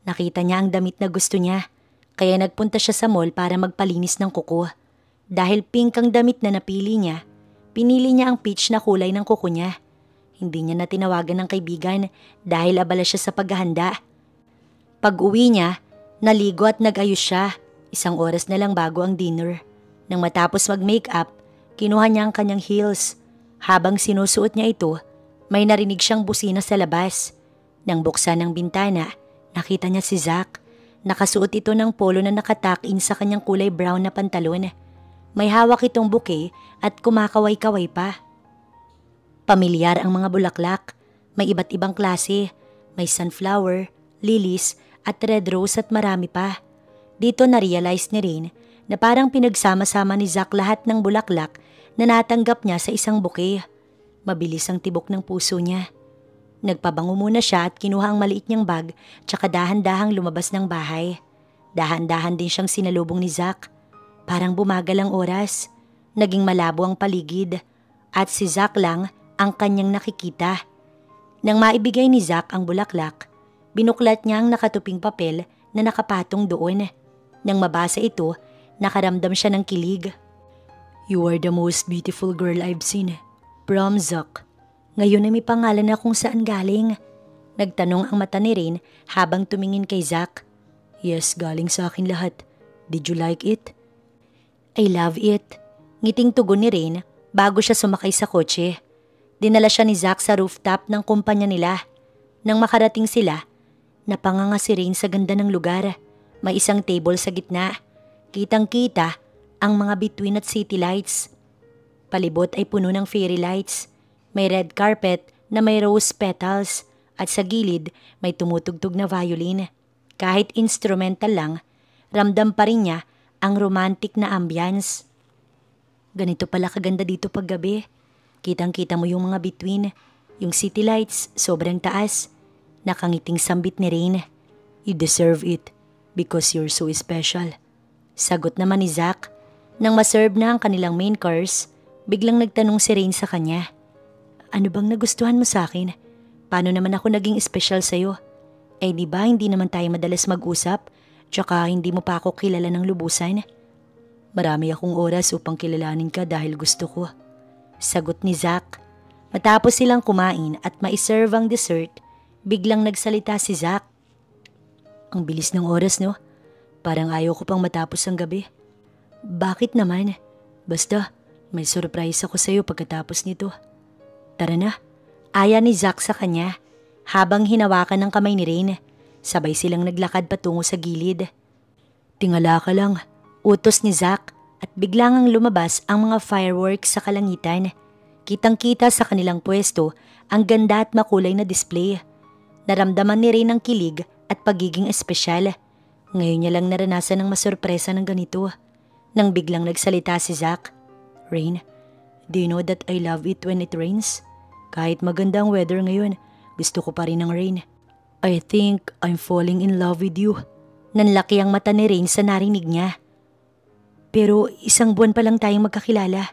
Nakita niya ang damit na gusto niya, kaya nagpunta siya sa mall para magpalinis ng kuko. Dahil pink ang damit na napili niya, pinili niya ang peach na kulay ng kuko niya. Hindi niya na tinawagan ng kaibigan dahil abala siya sa paghahanda. Pag-uwi niya, naligo at nag-ayos siya. 1 oras na lang bago ang dinner. Nang matapos mag-makeup, kinuha niya ang kanyang heels. Habang sinusuot niya ito, may narinig siyang busina sa labas. Nang buksan ang bintana, nakita niya si Zack. Nakasuot ito ng polo na nakatuck-in sa kanyang kulay brown na pantalon. May hawak itong bouquet at kumakaway-kaway pa. Pamilyar ang mga bulaklak. May iba't ibang klase. May sunflower, lilies at red rose at marami pa. Dito na-realize ni Rain na parang pinagsama-sama ni Zack lahat ng bulaklak na natanggap niya sa isang bouquet. Mabilis ang tibok ng puso niya. Nagpabango muna siya at kinuha ang maliit niyang bag tsaka dahan-dahang lumabas ng bahay. Dahan-dahan din siyang sinalubong ni Zack. Parang bumagal ang oras. Naging malabo ang paligid at si Zack lang ang kanyang nakikita. Nang maibigay ni Zack ang bulaklak, binuklat niya ang nakatuping papel na nakapatong doon. Nang mabasa ito, nakaramdam siya ng kilig. "You are the most beautiful girl I've seen. From Zack." Ngayon ay may pangalan na kung saan galing. Nagtanong ang mata ni Rain habang tumingin kay Zack. "Yes, galing sa akin lahat. Did you like it?" "I love it." Ngiting tugon ni Rain bago siya sumakay sa kotse. Dinala siya ni Zack sa rooftop ng kumpanya nila. Nang makarating sila, napanganga si Rain sa ganda ng lugar. May isang table sa gitna. Kitang-kita ang mga bituin at city lights. Palibot ay puno ng fairy lights. May red carpet na may rose petals at sa gilid may tumutugtog na violin. Kahit instrumental lang, ramdam pa rin niya ang romantic na ambience. Ganito pala kaganda dito paggabi. Kitang-kita mo yung mga bituin, yung city lights, sobrang taas. Nakangiting sambit ni Rain. "You deserve it because you're so special." Sagot naman ni Zack. Nang maserve na ang kanilang main course, biglang nagtanong si Rain sa kanya. "Ano bang nagustuhan mo sa akin? Paano naman ako naging special sa'yo? Eh di ba hindi naman tayo madalas mag-usap? Tsaka hindi mo pa ako kilala ng lubusan?" "Marami akong oras upang kilalanin ka dahil gusto ko." Sagot ni Zack. Matapos silang kumain at maiserve ang dessert, biglang nagsalita si Zack. "Ang bilis ng oras, no? Parang ayaw ko pang matapos ang gabi." "Bakit naman? Basta, may surprise ako sa'yo pagkatapos nito." "Tara na." Aya ni Zack sa kanya. Habang hinawakan ng kamay ni Rain, sabay silang naglakad patungo sa gilid. "Tingala ka lang," utos ni Zack at biglang ang lumabas ang mga fireworks sa kalangitan. Kitang-kita sa kanilang pwesto ang ganda at makulay na display. Naramdaman ni Rain ang kilig at pagiging espesyal. Ngayon niya lang naranasan ng masurpresa ng ganito. Nang biglang nagsalita si Zack. "Rain, do you know that I love it when it rains? Kahit maganda ang weather ngayon, gusto ko pa rin ng rain. I think I'm falling in love with you." Nanlaki ang mata ni Rain sa narinig niya. "Pero 1 buwan pa lang tayong magkakilala."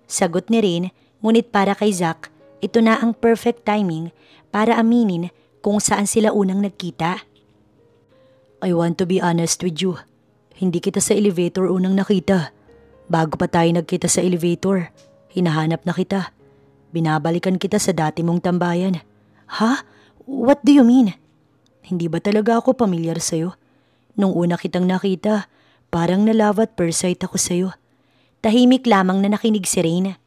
Sagot ni Rain, ngunit para kay Zack, ito na ang perfect timing para aminin kung saan sila unang nagkita. "I want to be honest with you. Hindi kita sa elevator unang nakita. Bago pa tayo nagkita sa elevator, hinahanap na kita. Binabalikan kita sa dati mong tambayan." "Ha? What do you mean?" "Hindi ba talaga ako pamilyar sa'yo? Nung una kitang nakita, parang na-love at first sight ako sa'yo." Tahimik lamang na nakinig si Rain.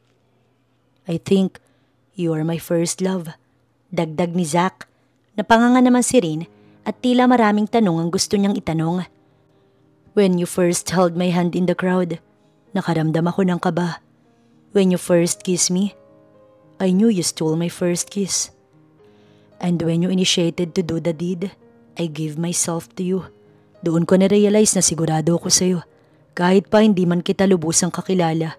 "I think you are my first love." Dagdag ni Zack. Napanganga naman si Rain at tila maraming tanong ang gusto niyang itanong. "When you first held my hand in the crowd, nakaramdam ako ng kaba. When you first kissed me, I knew you stole my first kiss. And when you initiated to do the deed, I gave myself to you. Doon ko na-realize na sigurado ako sa'yo, kahit pa hindi man kita lubusang kakilala.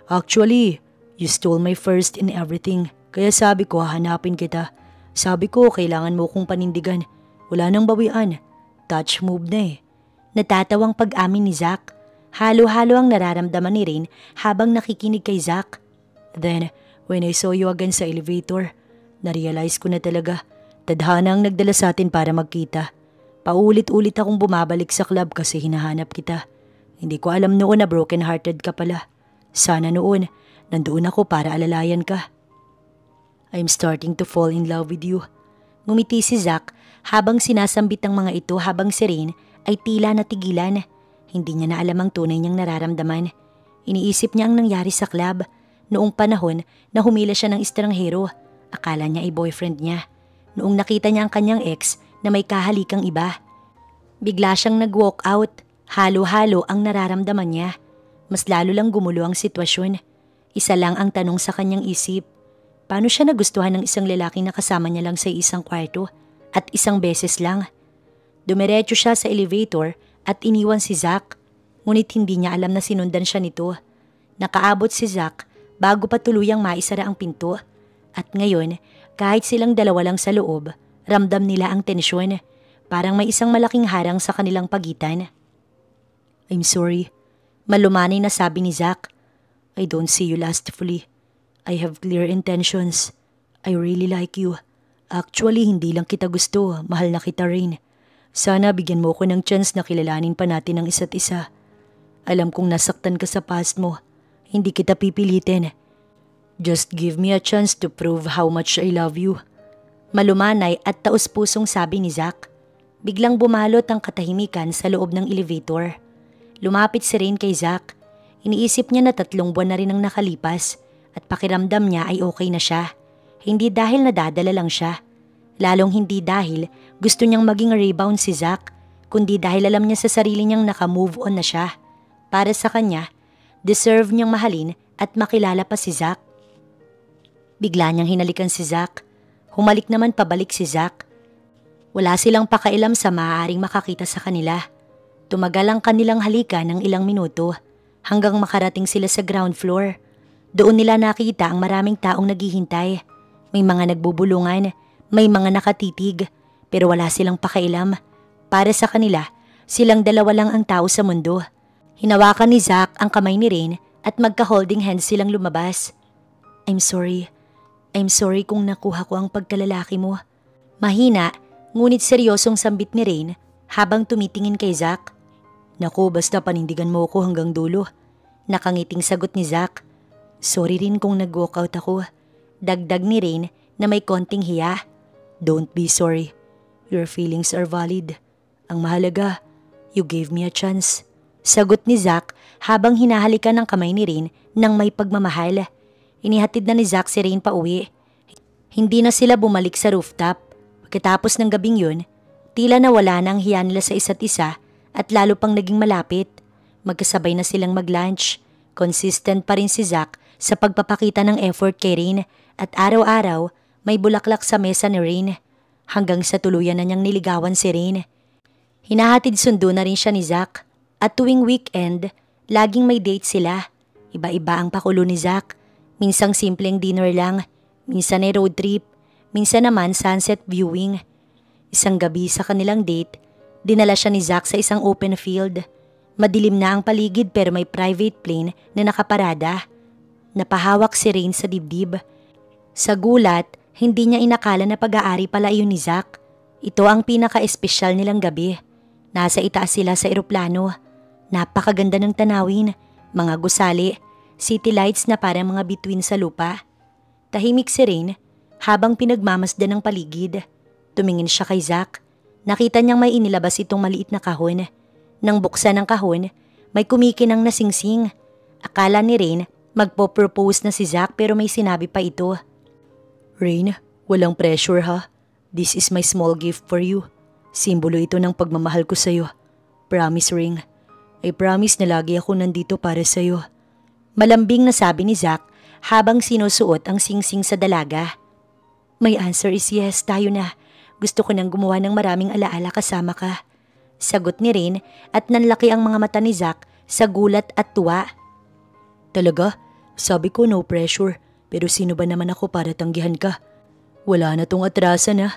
Actually, you stole my first in everything, Kaya sabi ko hahanapin kita. Sabi ko kailangan mo kong panindigan. Wala nang bawian. Touch move na eh. Natatawang pag-amin ni Zack. Halo-halo ang nararamdaman ni Rain habang nakikinig kay Zack. Then, when I saw you again sa elevator, narealize ko na talaga, tadhana ang nagdala sa atin para magkita. Paulit-ulit akong bumabalik sa club kasi hinahanap kita. Hindi ko alam noon na broken-hearted ka pala. Sana noon, nandoon ako para alalayan ka. I'm starting to fall in love with you. Ngumiti si Zack habang sinasambit ang mga ito habang si Rain ay tila natigilan. Hindi niya na alam ang tunay niyang nararamdaman. Iniisip niya ang nangyari sa club noong panahon na humila siya ng estranghero. Akala niya ay boyfriend niya. Noong nakita niya ang kanyang ex na may kahalikang iba. Bigla siyang nag-walk out. Halo-halo ang nararamdaman niya. Mas lalo lang gumulo ang sitwasyon. Isa lang ang tanong sa kanyang isip. Paano siya nagustuhan ng isang lalaki na kasama niya lang sa isang kwarto at isang beses lang? Dumiretso siya sa elevator at iniwan si Zack. Ngunit hindi niya alam na sinundan siya nito. Nakaabot si Zack bago pa tuluyang maisara ang pinto. At ngayon, kahit silang dalawa lang sa loob, ramdam nila ang tensyon. Parang may isang malaking harang sa kanilang pagitan. I'm sorry. Malumanay na sabi ni Zack. I don't see you lustfully. I have clear intentions. I really like you. Actually, hindi lang kita gusto. Mahal na kita rin. Sana bigyan mo ko ng chance na kilalanin pa natin ang isa't isa. Alam kong nasaktan ka sa past mo. Hindi kita pipilitin. Just give me a chance to prove how much I love you. Malumanay at taus-pusong sabi ni Zack. Biglang bumalot ang katahimikan sa loob ng elevator. Lumapit si Rain kay Zack. Iniisip niya na 3 buwan na rin ang nakalipas at pakiramdam niya ay okay na siya. Hindi dahil nadadala lang siya. Lalong hindi dahil gusto niyang maging rebound si Zack, kundi dahil alam niya sa sarili niyang naka-move on na siya. Para sa kanya, deserve niyang mahalin at makilala pa si Zack. Bigla niyang hinalikan si Zack. Humalik naman pabalik si Zack. Wala silang pakailam sa maaaring makakita sa kanila. Tumagal ang kanilang halikan ng ilang minuto hanggang makarating sila sa ground floor. Doon nila nakita ang maraming taong naghihintay. May mga nagbubulungan, may mga nakatitig, pero wala silang pakailam. Para sa kanila, silang dalawa lang ang tao sa mundo. Hinawakan ni Zack ang kamay ni Rain at magka-holding hands silang lumabas. I'm sorry. I'm sorry kung nakuha ko ang pagkalalaki mo. Mahina, ngunit seryosong sambit ni Rain habang tumitingin kay Zack. Naku, basta panindigan mo ko hanggang dulo. Nakangiting sagot ni Zack. Sorry rin kung nag-walkout ako. Dagdag ni Rain na may konting hiya. Don't be sorry. Your feelings are valid. Ang mahalaga, you gave me a chance. Sagot ni Zack habang hinahalikan ng kamay ni Rain ng may pagmamahal. Inihatid na ni Zack si Rain pa uwi. Hindi na sila bumalik sa rooftop. Pagkatapos ng gabing yun, tila nawala na ang hiya nila sa isa't isa at lalo pang naging malapit. Magkasabay na silang mag-lunch. Consistent pa rin si Zack sa pagpapakita ng effort kay Rain at araw-araw may bulaklak sa mesa ni Rain hanggang sa tuluyan na niyang niligawan si Rain. Hinahatid sundo na rin siya ni Zack at tuwing weekend, laging may date sila. Iba-iba ang pakulo ni Zack. Minsang simpleng dinner lang, minsan ay road trip, minsan naman sunset viewing. Isang gabi sa kanilang date, dinala siya ni Zack sa isang open field. Madilim na ang paligid pero may private plane na nakaparada. Napahawak si Rain sa dibdib. Sa gulat, hindi niya inakala na pag-aari pala iyon ni Zack. Ito ang pinaka-espesyal nilang gabi. Nasa itaas sila sa eroplano. Napakaganda ng tanawin, mga gusali, city lights na parang mga bituin sa lupa. Tahimik si Rain habang pinagmamasdan ng paligid. Tumingin siya kay Zack. Nakita niyang may inilabas itong maliit na kahon. Nang buksan ang kahon, may kumikinang na singsing. Akala ni Rain magpo-propose na si Zack pero may sinabi pa ito. Rain, walang pressure ha. This is my small gift for you. Simbolo ito ng pagmamahal ko sa'yo. Promise ring. I promise na lagi ako nandito para sa'yo. Malambing na sabi ni Zack habang sinusuot ang singsing sa dalaga. My answer is yes, tayo na. Gusto ko nang gumawa ng maraming alaala kasama ka. Sagot ni Rain at nanlaki ang mga mata ni Zack sa gulat at tuwa. Talaga? Sabi ko no pressure. Pero sino ba naman ako para tanggihan ka? Wala na tong atrasan ah.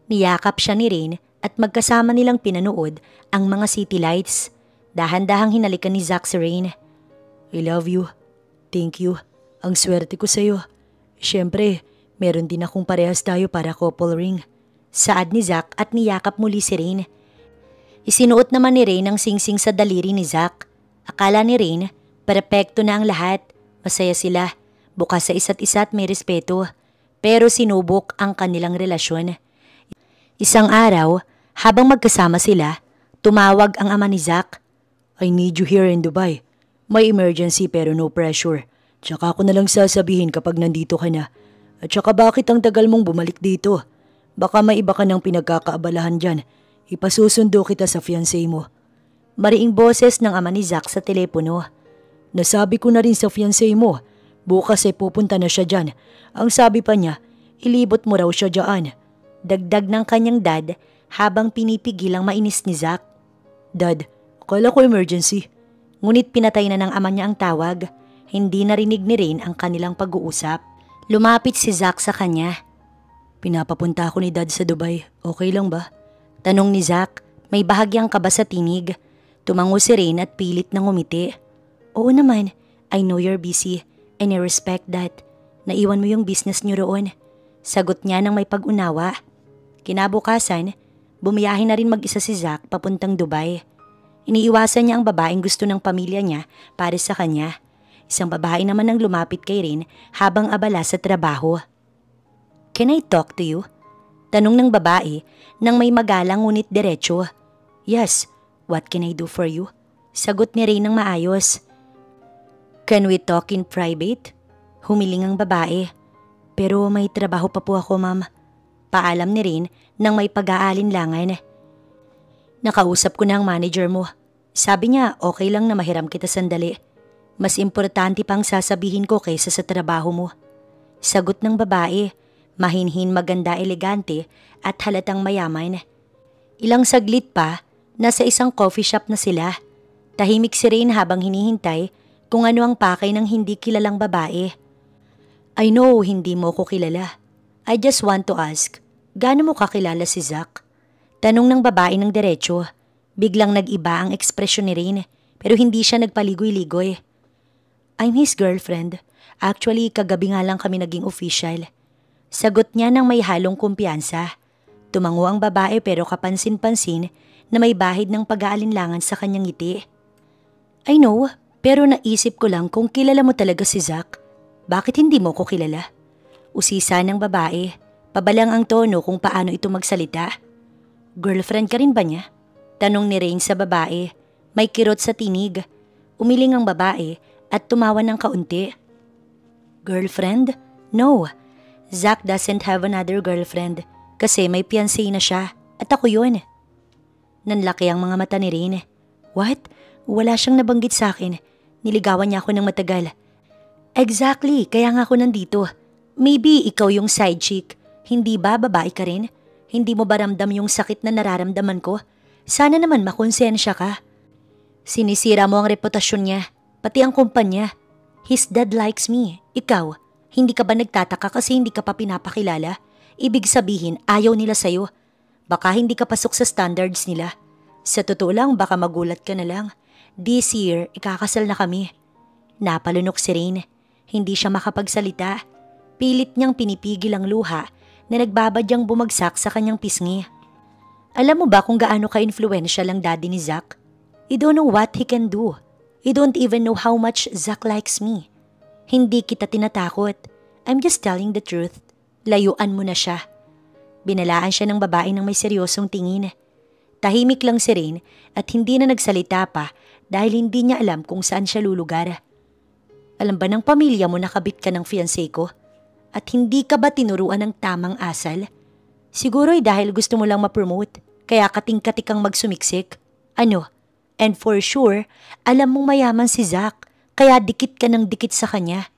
Niyakap siya ni Rain at magkasama nilang pinanood ang mga city lights. Dahan-dahang hinalikan ni Zack si Rain. I love you. Thank you. Ang swerte ko sa'yo. Siyempre, meron din akong parehas tayo para couple ring. Saad ni Zack at niyakap muli si Rain. Isinuot naman ni Rain ang singsing sa daliri ni Zack. Akala ni Rain, perpekto na ang lahat. Masaya sila, bukas sa isa't isa at may respeto. Pero sinubok ang kanilang relasyon. Isang araw, habang magkasama sila, tumawag ang ama ni Zack. I need you here in Dubai. May emergency pero no pressure. Tsaka ako na lang sasabihin kapag nandito ka na. At tsaka bakit ang tagal mong bumalik dito? Baka may iba ka ng pinagkakaabalahan dyan. Ipasusundo kita sa fiancé mo. Mariing boses ng ama ni Zack sa telepono. Nasabi ko na rin sa fiancé mo. Bukas ay pupunta na siya dyan. Ang sabi pa niya, ilibot mo raw siya dyan. Dagdag ng kanyang dad habang pinipigilang mainis ni Zack. Dad, akala ko emergency. Ngunit pinatay na ng ama niya ang tawag. Hindi narinig ni Rain ang kanilang pag-uusap. Lumapit si Zack sa kanya. Pinapapunta ako ni Dad sa Dubai. Okay lang ba? Tanong ni Zack, may bahagyang kaba sa tinig. Tumango si Rain at pilit na ngumiti. Oo naman, I know you're busy and I respect that. Naiwan mo yung business niyo roon. Sagot niya ng may pag-unawa. Kinabukasan, bumiyahe na rin mag-isa si Zack papuntang Dubai. Iniiwasan niya ang babaeng gusto ng pamilya niya para sa kanya. Isang babae naman ang lumapit kay Rain habang abala sa trabaho. Can I talk to you? Tanong ng babae nang may magalang ngunit diretso. Yes, what can I do for you? Sagot ni Rain ng maayos. Can we talk in private? Humiling ang babae. Pero may trabaho pa po ako, ma'am. Paalam ni Rain nang may pag-aalinlangan. Nakausap ko na ang manager mo. Sabi niya okay lang na mahiram kita sandali. Mas importante pang sasabihin ko kaysa sa trabaho mo. Sagot ng babae, mahinhin maganda elegante at halatang mayaman. Ilang saglit pa, nasa isang coffee shop na sila. Tahimik si Rain habang hinihintay kung ano ang pakay ng hindi kilalang babae. I know hindi mo ko kilala. I just want to ask, gaano mo kakilala si Zack? Tanong ng babae ng diretso. Biglang nag-iba ang ekspresyon ni Rain pero hindi siya nagpaligoy-ligoy. I'm his girlfriend. Actually, kagabi nga lang kami naging official. Sagot niya ng may halong kumpiyansa. Tumango ang babae pero kapansin-pansin na may bahid ng pag-aalinlangan sa kanyang ngiti. I know, pero naisip ko lang kung kilala mo talaga si Zack. Bakit hindi mo ko kilala? Usisa ng babae. Pabalang ang tono kung paano ito magsalita. Girlfriend ka rin ba niya? Tanong ni Rain sa babae. May kirot sa tinig. Umiling ang babae at tumawa ng kaunti. Girlfriend? No. Zack doesn't have another girlfriend kasi may fiancé na siya at ako yun. Nanlaki ang mga mata ni Rain. What? Wala siyang nabanggit sa akin. Niligawan niya ako ng matagal. Exactly, kaya nga ako nandito. Maybe ikaw yung side chick. Hindi ba babae ka rin? Hindi mo ba ramdam yung sakit na nararamdaman ko? Sana naman makonsensya ka. Sinisira mo ang reputasyon niya, pati ang kumpanya. His dad likes me. Ikaw, hindi ka ba nagtataka kasi hindi ka pa pinapakilala? Ibig sabihin, ayaw nila sa'yo. Baka hindi ka pasok sa standards nila. Sa totoo lang, baka magulat ka na lang. This year, ikakasal na kami. Napalunok si Rain. Hindi siya makapagsalita. Pilit niyang pinipigil ang luha na nagbabadyang bumagsak sa kanyang pisngi. Alam mo ba kung gaano ka-influential ang daddy ni Zack? You don't know what he can do. You don't even know how much Zack likes me. Hindi kita tinatakot. I'm just telling the truth. Layuan mo na siya. Binalaan siya ng babae ng may seryosong tingin. Tahimik lang si Rain at hindi na nagsalita pa dahil hindi niya alam kung saan siya lulugar. Alam ba ng pamilya mo nakabit ka ng fiancé ko? At hindi ka ba tinuruan ng tamang asal? Siguro'y dahil gusto mo lang ma-promote, kaya kating-katik kang magsumiksik. Ano? And for sure, alam mong mayaman si Zack, kaya dikit ka ng dikit sa kanya.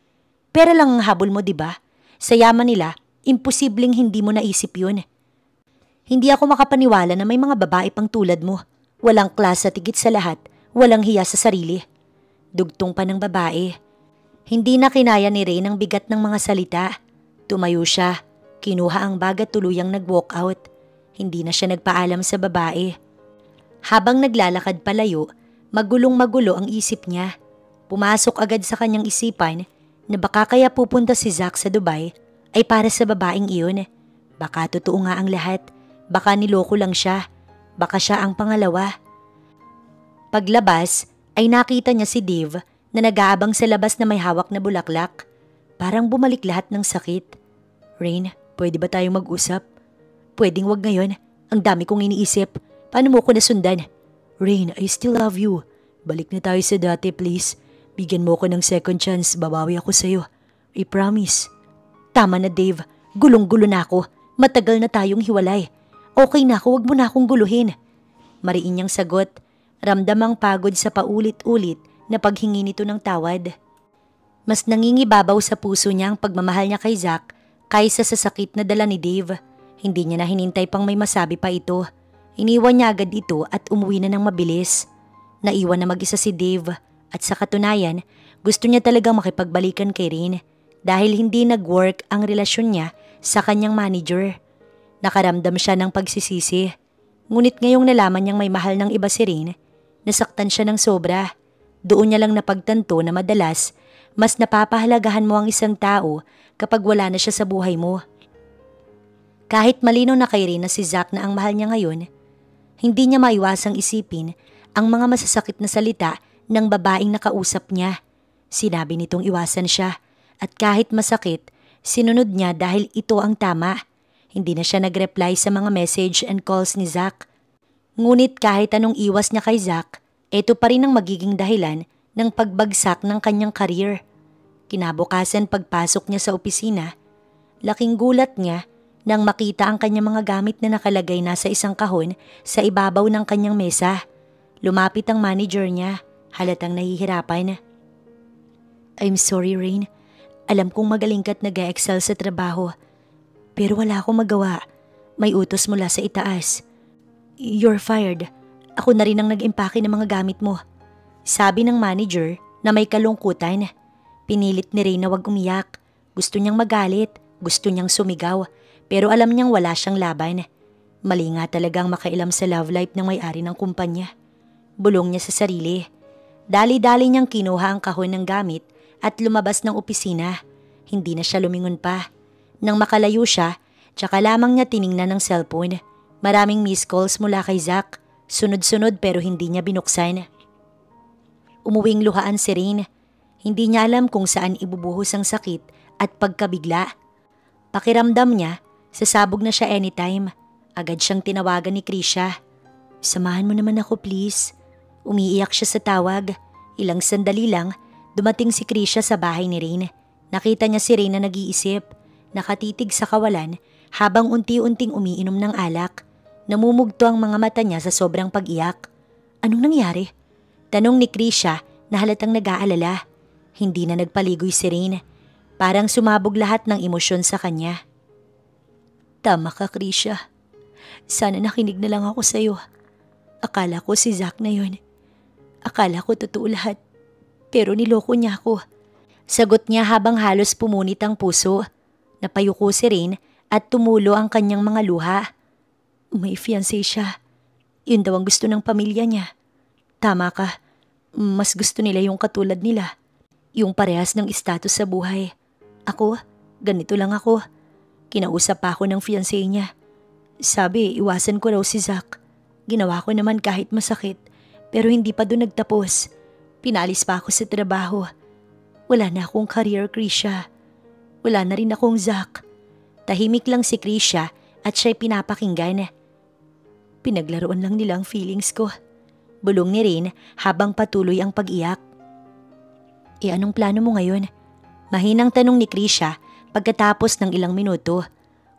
Pera lang ang habol mo, diba? Sa yaman nila, imposibleng hindi mo naisip yun. Hindi ako makapaniwala na may mga babae pang tulad mo. Walang klase at higit sa lahat, walang hiya sa sarili. Dugtong pa ng babae. Hindi na kinaya ni Rain ang bigat ng mga salita. Tumayo siya, kinuha ang bag at tuluyang nag-walk out. Hindi na siya nagpaalam sa babae. Habang naglalakad palayo, magulong-magulo ang isip niya. Pumasok agad sa kanyang isipan na baka kaya pupunta si Zack sa Dubai ay para sa babaeng iyon. Baka totoo nga ang lahat. Baka niloko lang siya. Baka siya ang pangalawa. Paglabas ay nakita niya si Dave na nag-aabang sa labas na may hawak na bulaklak. Parang bumalik lahat ng sakit. Rain, pwede ba tayong mag-usap? Pwedeng wag ngayon. Ang dami kong iniisip. Paano mo ko nasundan? Rain, I still love you. Balik na tayo sa dati, please. Bigyan mo ko ng second chance. Babawi ako sa'yo. I promise. Tama na, Dave. Gulong-gulo na ako. Matagal na tayong hiwalay. Okay na ako, wag mo na akong guluhin. Mariin niyang sagot. Ramdam ang pagod sa paulit-ulit na paghingi nito ng tawad. Mas nangingibabaw sa puso niya ang pagmamahal niya kay Zack kaysa sa sakit na dala ni Dave. Hindi niya na hinintay pang may masabi pa ito. Iniwan niya agad ito at umuwi na ng mabilis. Naiwan na mag-isa si Dave at sa katunayan, gusto niya talagang makipagbalikan kay Rain dahil hindi nag-work ang relasyon niya sa kanyang manager. Nakaramdam siya ng pagsisisi. Ngunit ngayong nalaman niyang may mahal ng iba si Rain, nasaktan siya ng sobra. Doon niya lang napagtanto na madalas, mas napapahalagahan mo ang isang tao kapag wala na siya sa buhay mo. Kahit malinaw na kay Rain na si Zack na ang mahal niya ngayon, hindi niya maiwasang isipin ang mga masasakit na salita ng babaeng nakausap niya. Sinabi nitong iwasan siya at kahit masakit, sinunod niya dahil ito ang tama. Hindi na siya nag-reply sa mga message and calls ni Zack. Ngunit kahit anong iwas niya kay Zack, ito pa rin ang magiging dahilan ng pagbagsak ng kanyang career. Kinabukasan pagpasok niya sa opisina, laking gulat niya nang makita ang kanyang mga gamit na nakalagay na sa isang kahon sa ibabaw ng kanyang mesa. Lumapit ang manager niya, halatang nahihirapan. I'm sorry, Rain. Alam kong magaling ka't nag-excel sa trabaho. Pero wala akong magawa. May utos mula sa itaas. You're fired. Ako na rin ang nag-impake ng mga gamit mo. Sabi ng manager na may kalungkutan. Pinilit ni Rain na wag umiyak. Gusto niyang magalit. Gusto niyang sumigaw. Pero alam niyang wala siyang laban. Mali nga talagang makailam sa love life ng may-ari ng kumpanya. Bulong niya sa sarili. Dali-dali niyang kinuha ang kahon ng gamit at lumabas ng opisina. Hindi na siya lumingon pa. Nang makalayo siya, tsaka lamang niya tiningnan ng cellphone. Maraming missed calls mula kay Zack. Sunod-sunod pero hindi niya binuksan. Umuwing luhaan si Rain. Hindi niya alam kung saan ibubuhos ang sakit at pagkabigla. Pakiramdam niya, sasabog na siya anytime. Agad siyang tinawagan ni Krisha. Samahan mo naman ako, please. Umiiyak siya sa tawag. Ilang sandali lang, dumating si Krisha sa bahay ni Rain. Nakita niya si Rain na nag-iisip, nakatitig sa kawalan habang unti-unting umiinom ng alak. Namumugto ang mga mata niya sa sobrang pag-iyak. Anong nangyari? Tanong ni Krisha na halatang nag-aalala. Hindi na nagpaligoy si Rain. Parang sumabog lahat ng emosyon sa kanya. Tama ka, Krisha. Sana nakinig na lang ako sa'yo. Akala ko si Zack na yun. Akala ko totoo lahat. Pero niloko niya ako. Sagot niya habang halos pumunit ang puso. Napayuko si Rain at tumulo ang kanyang mga luha. May fiancé siya. Yun daw ang gusto ng pamilya niya. Tama ka. Mas gusto nila yung katulad nila. Yung parehas ng status sa buhay. Ako, ganito lang ako. Kinausap pa ako ng fiancé niya. Sabi, iwasan ko raw si Zack. Ginawa ko naman kahit masakit. Pero hindi pa doon nagtapos. Pinalis pa ako sa trabaho. Wala na akong career, Krisha. Wala na rin akong Zack. Tahimik lang si Krisha at siya'y pinapakinggan. Pinaglaruan lang nila ang feelings ko. Bulong ni Rain habang patuloy ang pag-iyak. Anong plano mo ngayon? Mahinang tanong ni Krisha pagkatapos ng ilang minuto.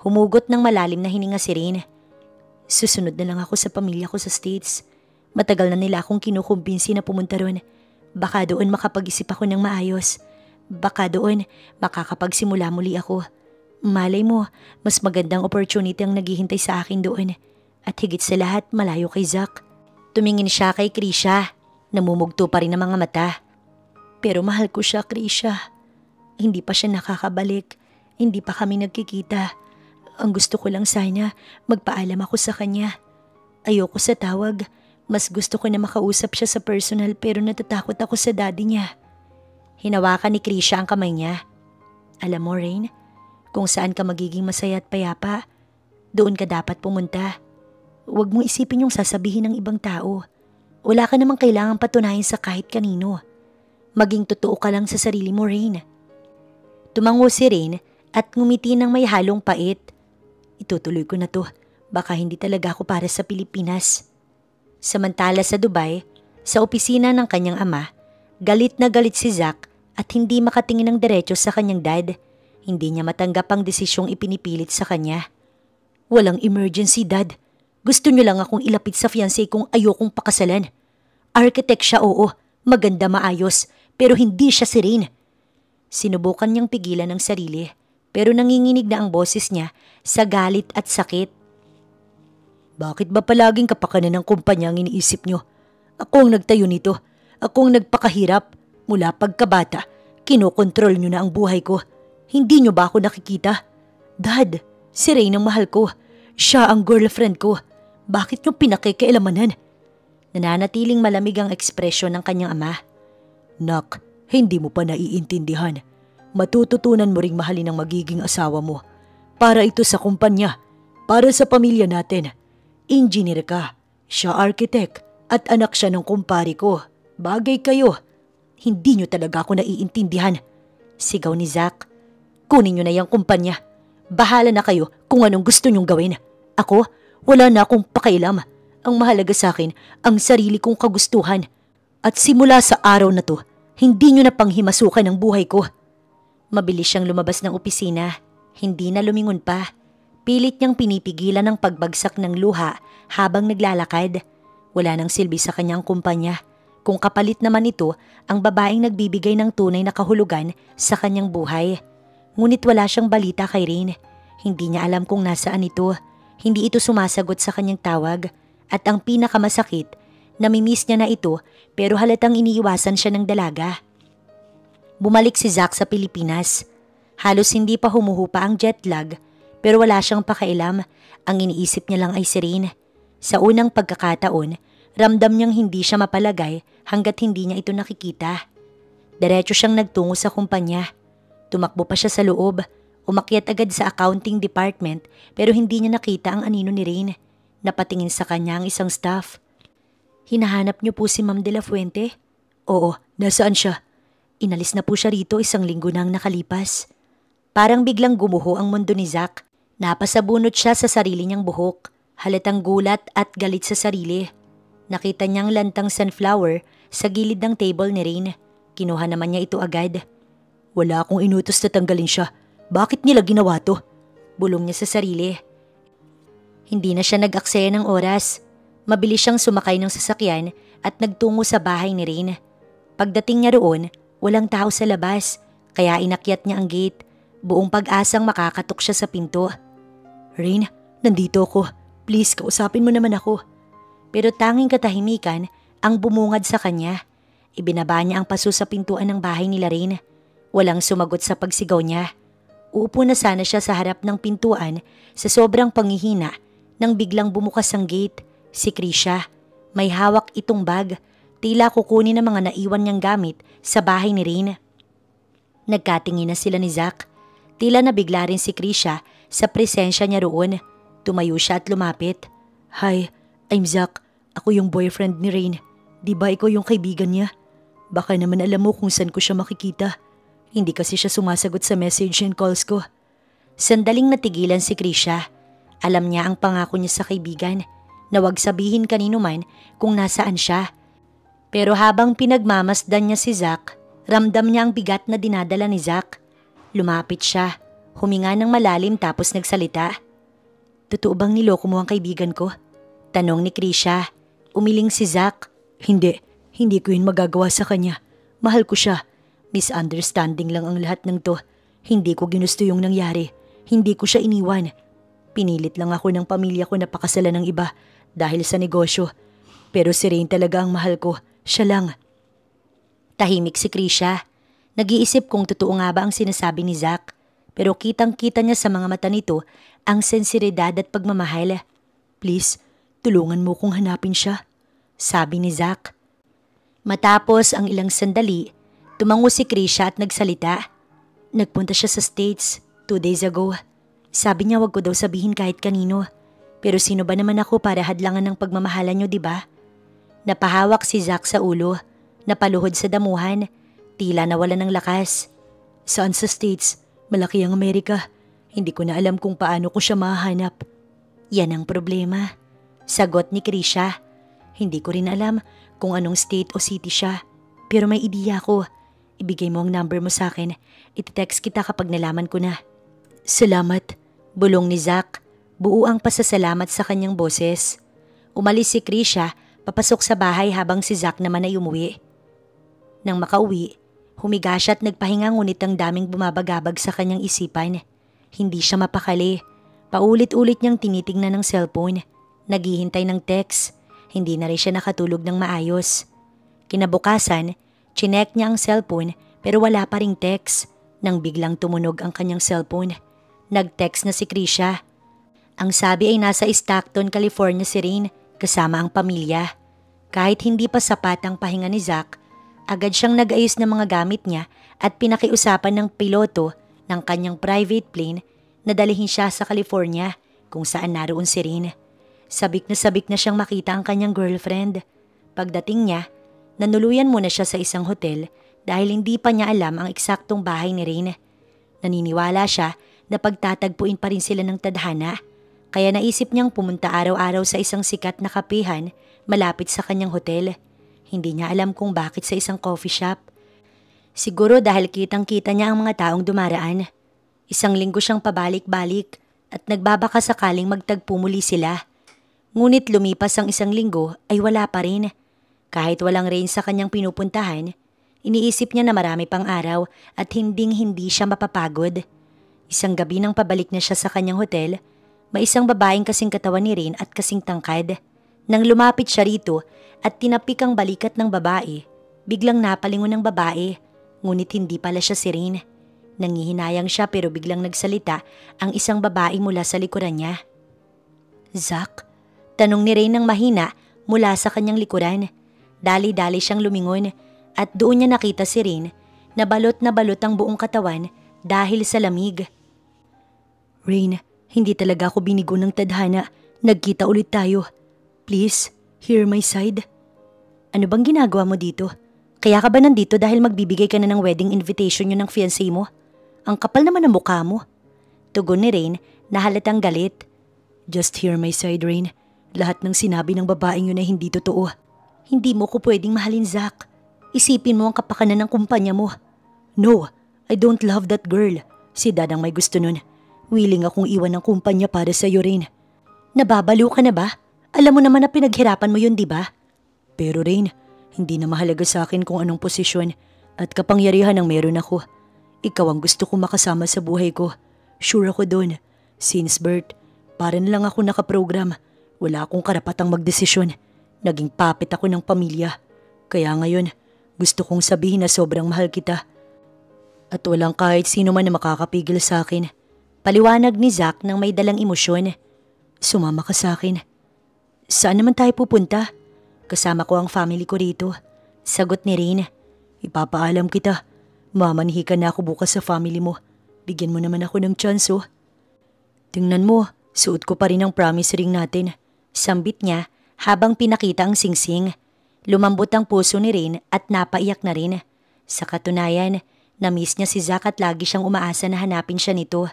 Humugot ng malalim na hininga si Rain. Susunod na lang ako sa pamilya ko sa States. Matagal na nila akong kinukumbinsi na pumunta ron. Baka doon makapag-isip ako ng maayos. Baka doon makakapagsimula muli ako. Malay mo, mas magandang opportunity ang naghihintay sa akin doon. At higit sa lahat, malayo kay Zack. Tumingin siya kay Krisha. Namumugto pa rin ang mga mata. Pero mahal ko siya, Krisha. Hindi pa siya nakakabalik. Hindi pa kami nagkikita. Ang gusto ko lang sana, magpaalam ako sa kanya. Ayoko sa tawag. Mas gusto ko na makausap siya sa personal pero natatakot ako sa daddy niya. Hinawakan ni Krisha ang kamay niya. Alam mo, Rain, kung saan ka magiging masaya at payapa, doon ka dapat pumunta. Huwag mong isipin yung sasabihin ng ibang tao. Wala ka namang kailangang patunayan sa kahit kanino. Maging totoo ka lang sa sarili mo, Rain. Tumango si Rain at ngumiti ng may halong pait. Itutuloy ko na to. Baka hindi talaga ako para sa Pilipinas. Samantala sa Dubai, sa opisina ng kanyang ama, galit na galit si Zack at hindi makatingin ng diretso sa kanyang dad. Hindi niya matanggap ang desisyong ipinipilit sa kanya. Walang emergency, Dad. Gusto niyo lang akong ilapit sa fiancé kong ayokong pakasalan. Architect siya, oo. Maganda, maayos. Pero hindi siya si Rain. Sinubukan niyang pigilan ang sarili, pero nanginginig na ang boses niya sa galit at sakit. Bakit ba palaging kapakanan ng kumpanya ang iniisip niyo? Ako ang nagtayo nito. Ako ang nagpakahirap. Mula pagkabata, kinokontrol niyo na ang buhay ko. Hindi niyo ba ako nakikita? Dad, si Rain ang mahal ko. Siya ang girlfriend ko. Bakit niyo pinakikialamanan? Nananatiling malamig ang ekspresyon ng kanyang ama. Nak, hindi mo pa naiintindihan. Matututunan mo ring mahalin ang magiging asawa mo. Para ito sa kumpanya. Para sa pamilya natin. Engineer ka. Siya architect. At anak siya ng kumpare ko. Bagay kayo. Hindi niyo talaga ako naiintindihan. Sigaw ni Zack. Kunin niyo na yung kumpanya. Bahala na kayo kung anong gusto niyong gawin. Ako, wala na akong pakialam. Ang mahalaga sa akin, ang sarili kong kagustuhan. At simula sa araw na to, hindi niyo na panghimasukan ang buhay ko. Mabilis siyang lumabas ng opisina. Hindi na lumingon pa. Pilit niyang pinipigilan ang pagbagsak ng luha habang naglalakad. Wala nang silbi sa kanyang kumpanya. Kung kapalit naman ito, ang babaeng nagbibigay ng tunay na kahulugan sa kanyang buhay. Ngunit wala siyang balita kay Rain. Hindi niya alam kung nasaan ito. Hindi ito sumasagot sa kanyang tawag. At ang pinakamasakit, namimiss niya na ito pero halatang iniiwasan siya ng dalaga. Bumalik si Zack sa Pilipinas. Halos hindi pa humuhupa ang jet lag pero wala siyang pakailam. Ang iniisip niya lang ay si Rain. Sa unang pagkakataon, ramdam niyang hindi siya mapalagay hanggat hindi niya ito nakikita. Diretso siyang nagtungo sa kumpanya. Tumakbo pa siya sa loob. Umakyat agad sa accounting department pero hindi niya nakita ang anino ni Rain. Napatingin sa kanya ang isang staff. Hinahanap niyo po si Ma'am De La Fuente? Oo, nasaan siya? Inalis na po siya rito 1 linggo nang nakalipas. Parang biglang gumuho ang mundo ni Zack. Napasabunot siya sa sarili niyang buhok. Halatang gulat at galit sa sarili. Nakita niyang lantang sunflower sa gilid ng table ni Rain. Kinuha naman niya ito agad. Wala akong inutos na tanggalin siya. Bakit nila ginawa to? Bulong niya sa sarili. Hindi na siya nag-aksaya ng oras. Mabilis siyang sumakay ng sasakyan at nagtungo sa bahay ni Rain. Pagdating niya roon, walang tao sa labas, kaya inakyat niya ang gate. Buong pag-asang makakatok siya sa pinto. Rain, nandito ako. Please, kausapin mo naman ako. Pero tanging katahimikan ang bumungad sa kanya. Ibinaba niya ang paso sa pintuan ng bahay nila Rain. Walang sumagot sa pagsigaw niya. Uupo na sana siya sa harap ng pintuan sa sobrang panghihina nang biglang bumukas ang gate. Si Krisha. May hawak itong bag. Tila kukunin ang mga naiwan niyang gamit sa bahay ni Rain. Nagkatingin na sila ni Zack. Tila nabigla rin si Krisha sa presensya niya roon. Tumayo siya at lumapit. Hi, I'm Zack. Ako yung boyfriend ni Rain. Di ba ikaw yung kaibigan niya? Baka naman alam mo kung saan ko siya makikita. Hindi kasi siya sumasagot sa message and calls ko. Sandaling natigilan si Krisha. Alam niya ang pangako niya sa kaibigan na wag sabihin kanino man kung nasaan siya. Pero habang pinagmamasdan niya si Zack, ramdam niya ang bigat na dinadala ni Zack. Lumapit siya, huminga ng malalim tapos nagsalita. Totoo bang niloko mo ang kaibigan ko? Tanong ni Krisha. Umiling si Zack. Hindi ko yun magagawa sa kanya. Mahal ko siya. Misunderstanding lang ang lahat ng to. Hindi ko ginusto yung nangyari. Hindi ko siya iniwan. Pinilit lang ako ng pamilya ko na pakasalan ng iba dahil sa negosyo. Pero si Rain talaga ang mahal ko. Siya lang. Tahimik si Krisha. Nag-iisip kung totoo nga ba ang sinasabi ni Zack, pero kitang-kita niya sa mga mata nito ang sensiridad at pagmamahal. "Please, tulungan mo kong hanapin siya," sabi ni Zack. Matapos ang ilang sandali, tumango si Krisha at nagsalita. "Nagpunta siya sa States 2 days ago. Sabi niya wag ko daw sabihin kahit kanino. Pero sino ba naman ako para hadlangan ng pagmamahalan niyo, di ba?" Napahawak si Zack sa ulo, napaluhod sa damuhan, tila nawalan ng lakas. "Saan sa States? Malaki ang Amerika. Hindi ko na alam kung paano ko siya mahanap." "Yan ang problema," sagot ni Krisha. "Hindi ko rin alam kung anong state o city siya. Pero may ideya ko. Ibigay mo ang number mo sa akin. Iti-text kita kapag nalaman ko na." "Salamat," bulong ni Zack. Buo ang pasasalamat sa kanyang boses. Umalis si Krisha, papasok sa bahay habang si Zack naman ay umuwi. Nang makauwi, humiga siya at nagpahinga ngunit ang daming bumabagabag sa kanyang isipan. Hindi siya mapakali. Paulit-ulit niyang tinitingnan ng cellphone. Naghihintay ng text. Hindi na rin siya nakatulog ng maayos. Kinabukasan, chinek niya ang cellphone pero wala pa ring text. Nang biglang tumunog ang kanyang cellphone, nag-text na si Krisha. Ang sabi ay nasa Stockton, California si Rain kasama ang pamilya. Kahit hindi pa sapat ang pahinga ni Zack, agad siyang nag-ayos ng mga gamit niya at pinakiusapan ng piloto ng kanyang private plane na dalihin siya sa California kung saan naroon si Rain. Sabik na siyang makita ang kanyang girlfriend. Pagdating niya, nanuluyan muna siya sa isang hotel dahil hindi pa niya alam ang eksaktong bahay ni Rain. Naniniwala siya na pagtatagpuin pa rin sila ng tadhana. Kaya naisip niyang pumunta araw-araw sa isang sikat na kapihan malapit sa kanyang hotel. Hindi niya alam kung bakit sa isang coffee shop. Siguro dahil kitang-kita niya ang mga taong dumaraan. Isang linggo siyang pabalik-balik at nagbabaka sakaling magtagpo muli sila. Ngunit lumipas ang isang linggo ay wala pa rin. Kahit walang Rain sa kanyang pinupuntahan, iniisip niya na marami pang araw at hinding-hindi siya mapapagod. Isang gabi nang pabalik na siya sa kanyang hotel, may isang babaeng kasing katawan ni Rain at kasing tangkad. Nang lumapit siya rito at tinapik ang balikat ng babae, biglang napalingon ng babae, ngunit hindi pala siya si Rain. Nangihinayang siya pero biglang nagsalita ang isang babae mula sa likuran niya. "Zack?" Tanong ni Rain ng mahina mula sa kanyang likuran. Dali-dali siyang lumingon at doon niya nakita si Rain na balot ang buong katawan dahil sa lamig. "Rain, hindi talaga ako binigo ng tadhana. Nagkita ulit tayo. Please, hear my side." "Ano bang ginagawa mo dito? Kaya ka ba nandito dahil magbibigay ka na ng wedding invitation yun ng fiancé mo? Ang kapal naman ng mukha mo." Tugon ni Rain na halatang galit. "Just hear my side, Rain. Lahat ng sinabi ng babaeng yun ay hindi totoo. Hindi mo ko pwedeng mahalin, Zack. Isipin mo ang kapakanan ng kumpanya mo." "No, I don't love that girl. Si Dad ang may gusto nun. Willing akong iwan ng kumpanya para sa iyo, Rain." "Nababaliw ka na ba? Alam mo naman na pinaghirapan mo yun, di ba?" "Pero Rain, hindi na mahalaga sa akin kung anong posisyon at kapangyarihan ang meron ako. Ikaw ang gusto kong makasama sa buhay ko. Sure ako doon. Since birth, para na lang ako nakaprogram. Wala akong karapatang magdesisyon. Naging puppet ako ng pamilya. Kaya ngayon, gusto kong sabihin na sobrang mahal kita. At walang kahit sino man na makakapigil sa akin." Paliwanag ni Zack nang may dalang emosyon. "Sumama ka sa akin." "Saan naman tayo pupunta?" "Kasama ko ang family ko rito." Sagot ni Rain. "Ipapaalam kita. Mamanhi ka na ako bukas sa family mo. Bigyan mo naman ako ng chance, oh." "Tingnan mo, suot ko pa rin ang promise ring natin." Sambit niya habang pinakita ang singsing. Lumambot ang puso ni Rain at napaiyak na rin. Sa katunayan, na-miss niya si Zack at lagi siyang umaasa na hanapin siya nito.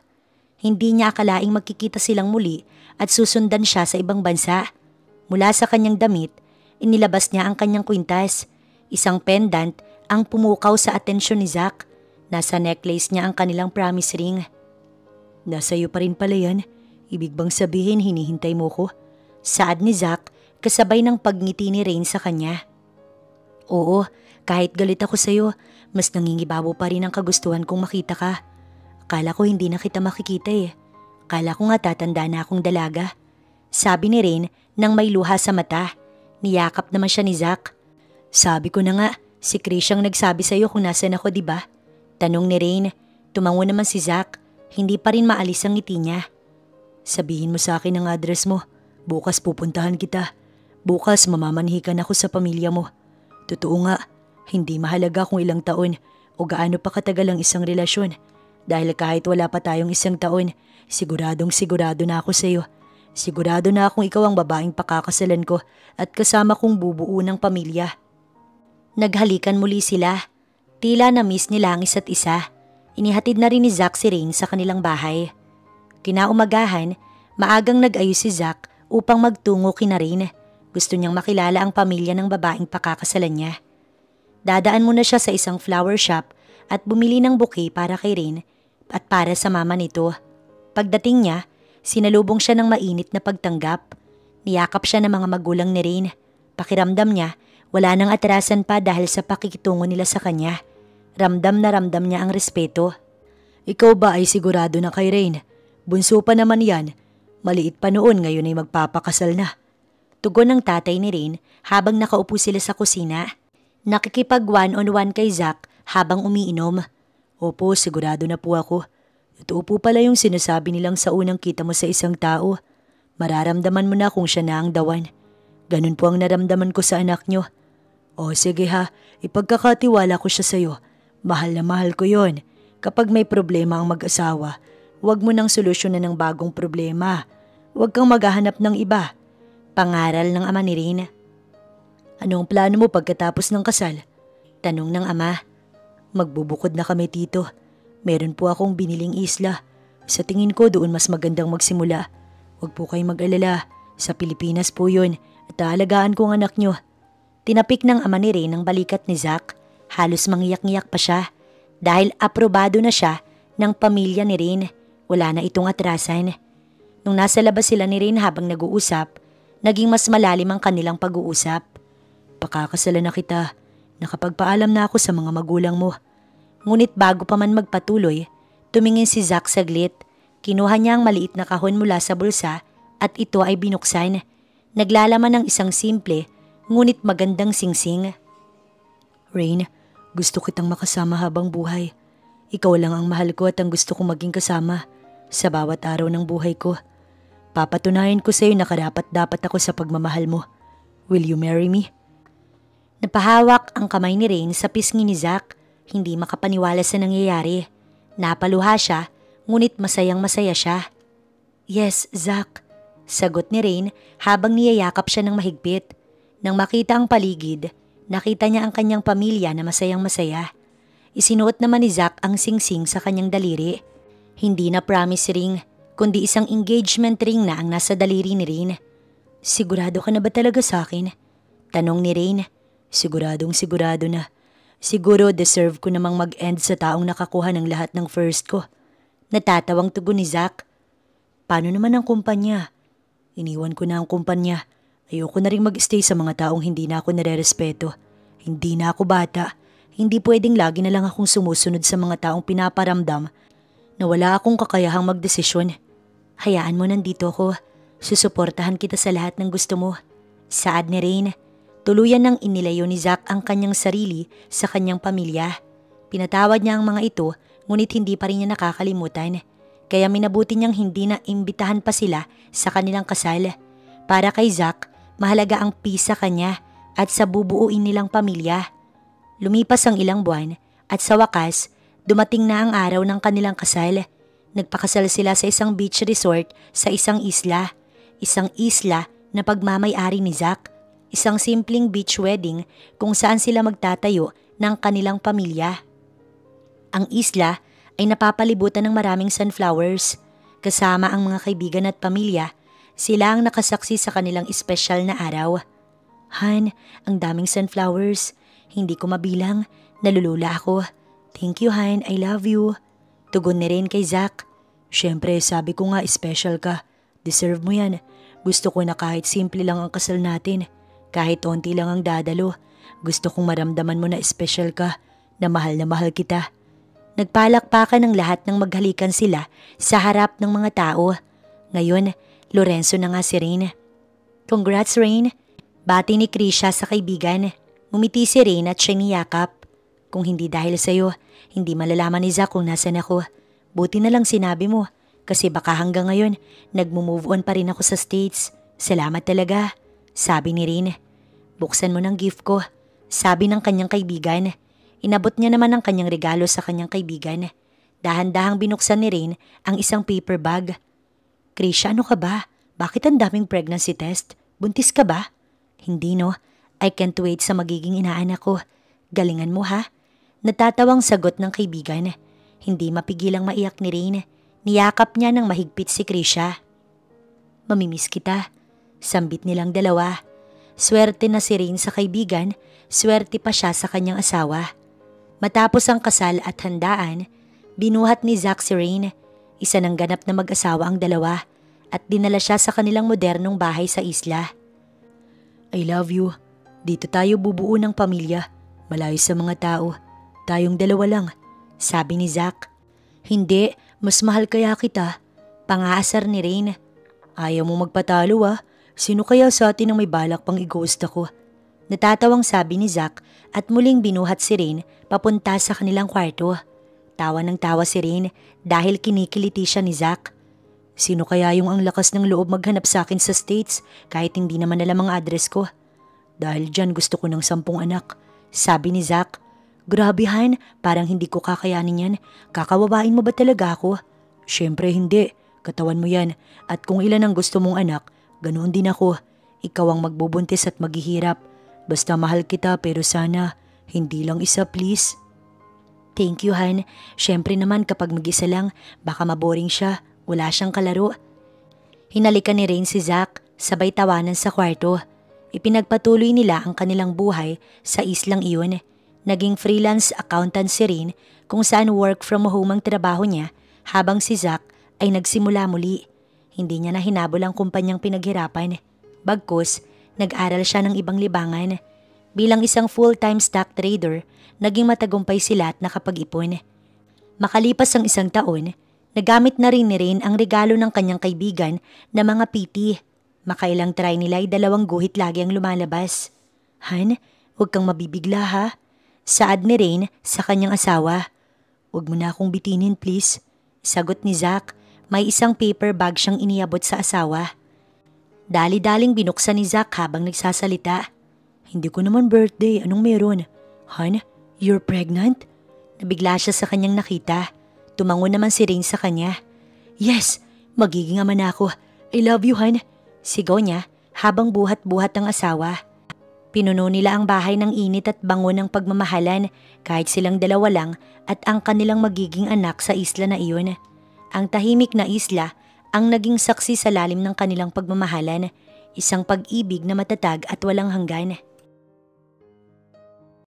Hindi niya akalaing magkikita silang muli at susundan siya sa ibang bansa. Mula sa kanyang damit, inilabas niya ang kanyang kwintas. Isang pendant ang pumukaw sa atensyon ni Zack. Nasa necklace niya ang kanilang promise ring. "Nasa iyo pa rin pala yan. Ibig bang sabihin hinihintay mo ko?" Saad ni Zack kasabay ng pagngiti ni Rain sa kanya. "Oo, kahit galit ako sa'yo, mas nangingibabaw pa rin ang kagustuhan kong makita ka. Akala ko hindi na kita makikita eh. Akala ko nga tatanda na akong dalaga." Sabi ni Rain nang may luha sa mata. Niyakap naman siya ni Zack. "Sabi ko na nga, si Chris ang nagsabi sa'yo kung nasan ako, diba? Tanong ni Rain. Tumango naman si Zack. Hindi pa rin maalis ang ngiti niya. Sabihin mo sa akin ang address mo. Bukas pupuntahan kita. Bukas mamamanhikan ako sa pamilya mo. Totoo nga, hindi mahalaga kung ilang taon o gaano pa katagal ang isang relasyon. Dahil kahit wala pa tayong isang taon, sigurado na ako sa iyo. Sigurado na akong ikaw ang babaeng pakakasalan ko at kasama kong bubuo ng pamilya. Naghalikan muli sila. Tila na-miss nila ang isa't isa. Inihatid na rin ni Zack si Rain sa kanilang bahay. Kinaumagahan, maagang nag-ayos si Zack upang magtungo kina Rain. Gusto niyang makilala ang pamilya ng babaeng pakakasalan niya. Dadaan muna siya sa isang flower shop at bumili ng bouquet para kay Rain at para sa mama nito. Pagdating niya, sinalubong siya ng mainit na pagtanggap. Niyakap siya ng mga magulang ni Rain. Pakiramdam niya, wala nang atrasan pa dahil sa pakikitungo nila sa kanya. Ramdam na ramdam niya ang respeto. Ikaw ba ay sigurado na kay Rain? Bunso pa naman yan. Maliit pa noon, ngayon ay magpapakasal na. Tugon ng tatay ni Rain habang nakaupo sila sa kusina. Nakikipag one-on-one kay Zack habang umiinom. Opo, sigurado na po ako. Ito po pala yung sinasabi nilang sa unang kita mo sa isang tao. Mararamdaman mo na kung siya na ang dawan. Ganun po ang naramdaman ko sa anak nyo. O sige ha, ipagkakatiwala ko siya sa'yo. Mahal na mahal ko yon. Kapag may problema ang mag-asawa, huwag mo nang solusyonan ng bagong problema. Huwag kang maghahanap ng iba. Pangaral ng ama ni Rain. Anong plano mo pagkatapos ng kasal? Tanong ng ama. Magbubukod na kami tito. Meron po akong biniling isla. Sa tingin ko doon mas magandang magsimula. Huwag po kayong mag-alala. Sa Pilipinas po yun at aalagaan ko ang anak nyo. Tinapik ng ama ni Rain ang balikat ni Zack. Halos mangiyak-ngiyak pa siya. Dahil aprobado na siya ng pamilya ni Rain. Wala na itong atrasan. Nung nasa labas sila ni Rain habang nag-uusap, naging mas malalim ang kanilang pag-uusap. Pakakasalan na kita. Nakapagpaalam na ako sa mga magulang mo. Ngunit bago pa man magpatuloy, tumingin si Zack saglit. Kinuha niya ang maliit na kahon mula sa bulsa at ito ay binuksan. Naglalaman ng isang simple ngunit magandang singsing. Rain, gusto kitang makasama habang buhay. Ikaw lang ang mahal ko at ang gusto kong maging kasama sa bawat araw ng buhay ko. Papatunayan ko sa iyo na karapat-dapat ako sa pagmamahal mo. Will you marry me? Napahawak ang kamay ni Rain sa pisngi ni Zack. Hindi makapaniwala sa nangyayari. Napaluha siya, ngunit masayang-masaya siya. Yes, Zack. Sagot ni Rain habang niyayakap siya ng mahigpit. Nang makita ang paligid, nakita niya ang kanyang pamilya na masayang-masaya. Isinuot naman ni Zack ang singsing sa kanyang daliri. Hindi na promise ring, kundi isang engagement ring na ang nasa daliri ni Rain. Sigurado ka na ba talaga sa akin? Tanong ni Rain. Siguradong sigurado na. Siguro deserve ko namang mag-end sa taong nakakuha ng lahat ng first ko. Natatawang tugon ni Zack. Paano naman ang kumpanya? Iniwan ko na ang kumpanya. Ayoko na rin mag-stay sa mga taong hindi na ako nare-respeto. Hindi na ako bata. Hindi pwedeng lagi na lang akong sumusunod sa mga taong pinaparamdam na wala akong kakayahang magdesisyon. Hayaan mo, nandito ako. Susuportahan kita sa lahat ng gusto mo. Saad ni Rain. Tuluyan nang inilayo ni Zack ang kanyang sarili sa kanyang pamilya. Pinatawad niya ang mga ito, ngunit hindi pa rin niya nakakalimutan. Kaya minabuti niyang hindi na imbitahan pa sila sa kanilang kasal. Para kay Zack, mahalaga ang peace sa kanya at sa bubuuin nilang pamilya. Lumipas ang ilang buwan at sa wakas, dumating na ang araw ng kanilang kasal. Nagpakasal sila sa isang beach resort sa isang isla. Isang isla na pagmamay-ari ni Zack. Isang simpleng beach wedding kung saan sila magtatayo ng kanilang pamilya. Ang isla ay napapalibutan ng maraming sunflowers. Kasama ang mga kaibigan at pamilya, sila ang nakasaksi sa kanilang espesyal na araw. Han, ang daming sunflowers. Hindi ko mabilang. Nalulula ako. Thank you, Han. I love you. Tugon ni Rain kay Zack. Siyempre, sabi ko nga special ka. Deserve mo yan. Gusto ko na kahit simple lang ang kasal natin. Kahit onti lang ang dadalo, gusto kong maramdaman mo na special ka, na mahal kita. Nagpalakpakan ng lahat ng maghalikan sila sa harap ng mga tao. Ngayon, Lorenzo na nga si Rain. Congrats, Rain. Bati ni Krisha sa kaibigan. Ngumiti si Rain at siya niyakap. Kung hindi dahil sa'yo, hindi malalaman ni Zack kung nasan ako. Buti na lang sinabi mo, kasi baka hanggang ngayon, nagmo-move on pa rin ako sa States. Salamat talaga, sabi ni Rain. Buksan mo ng gift ko, sabi ng kanyang kaibigan. Inabot niya naman ang kanyang regalo sa kanyang kaibigan. Dahan-dahang binuksan ni Rain ang isang paper bag. Krisha, ano ka ba? Bakit ang daming pregnancy test? Buntis ka ba? Hindi no, I can't wait sa magiging inaanak ko. Galingan mo ha? Natatawang sagot ng kaibigan. Hindi mapigilang maiyak ni Rain. Niyakap niya ng mahigpit si Krisha. Mamimiss kita, sambit nilang dalawa. Swerte na si Rain sa kaibigan, swerte pa siya sa kanyang asawa. Matapos ang kasal at handaan, binuhat ni Zack si Rain. Isa ng ganap na mag-asawa ang dalawa at dinala siya sa kanilang modernong bahay sa isla. I love you. Dito tayo bubuo ng pamilya. Malayo sa mga tao. Tayong dalawa lang, sabi ni Zack. Hindi, mas mahal kaya kita. Pangaasar ni Rain. Ayaw mo magpatalo ah. Sino kaya sa atin ang may balak pang i-ghost ako? Natatawang sabi ni Zack at muling binuhat si Rain papunta sa kanilang kwarto. Tawa ng tawa si Rain dahil kinikiliti siya ni Zack. Sino kaya yung ang lakas ng loob maghanap sa akin sa States kahit hindi naman alam ang address ko? Dahil dyan gusto ko ng 10 anak, sabi ni Zack. Grabe Han, parang hindi ko kakayanin yan. Kakawawain mo ba talaga ako? Siyempre hindi, katawan mo yan. At kung ilan ang gusto mong anak, ganoon din ako. Ikaw ang magbubuntis at maghihirap. Basta mahal kita pero sana, hindi lang isa please. Thank you Han, siyempre naman kapag mag-isa lang, baka maboring siya, wala siyang kalaro. Hinalikan ni Rain si Zack, sabay tawanan sa kwarto. Ipinagpatuloy nila ang kanilang buhay sa islang iyon. Naging freelance accountant si Rain kung saan work from home ang trabaho niya habang si Zack ay nagsimula muli. Hindi niya na hinabol ang kumpanyang pinaghirapan. Bagkus, nag-aral siya ng ibang libangan. Bilang isang full-time stock trader, naging matagumpay sila at nakapag-ipon. Makalipas ang 1 taon, nagamit na rin ni Rain ang regalo ng kanyang kaibigan na mga PT. Makailang try nila ay 2 guhit lagi ang lumalabas. Han, huwag kang mabibigla ha. Saad ni Rain sa kanyang asawa. Huwag mo na akong bitinin please. Sagot ni Zack, may isang paper bag siyang iniabot sa asawa. Dali-daling binuksan ni Zack habang nagsasalita. Hindi ko naman birthday, anong meron? Han, you're pregnant? Nabigla siya sa kanyang nakita. Tumango naman si Rain sa kanya. Yes, magiging ama na ako. I love you Han. Sigaw niya habang buhat-buhat ang asawa. Pinuno nila ang bahay ng init at bango ng pagmamahalan kahit silang dalawa lang at ang kanilang magiging anak sa isla na iyon. Ang tahimik na isla ang naging saksi sa lalim ng kanilang pagmamahalan, isang pag-ibig na matatag at walang hanggan.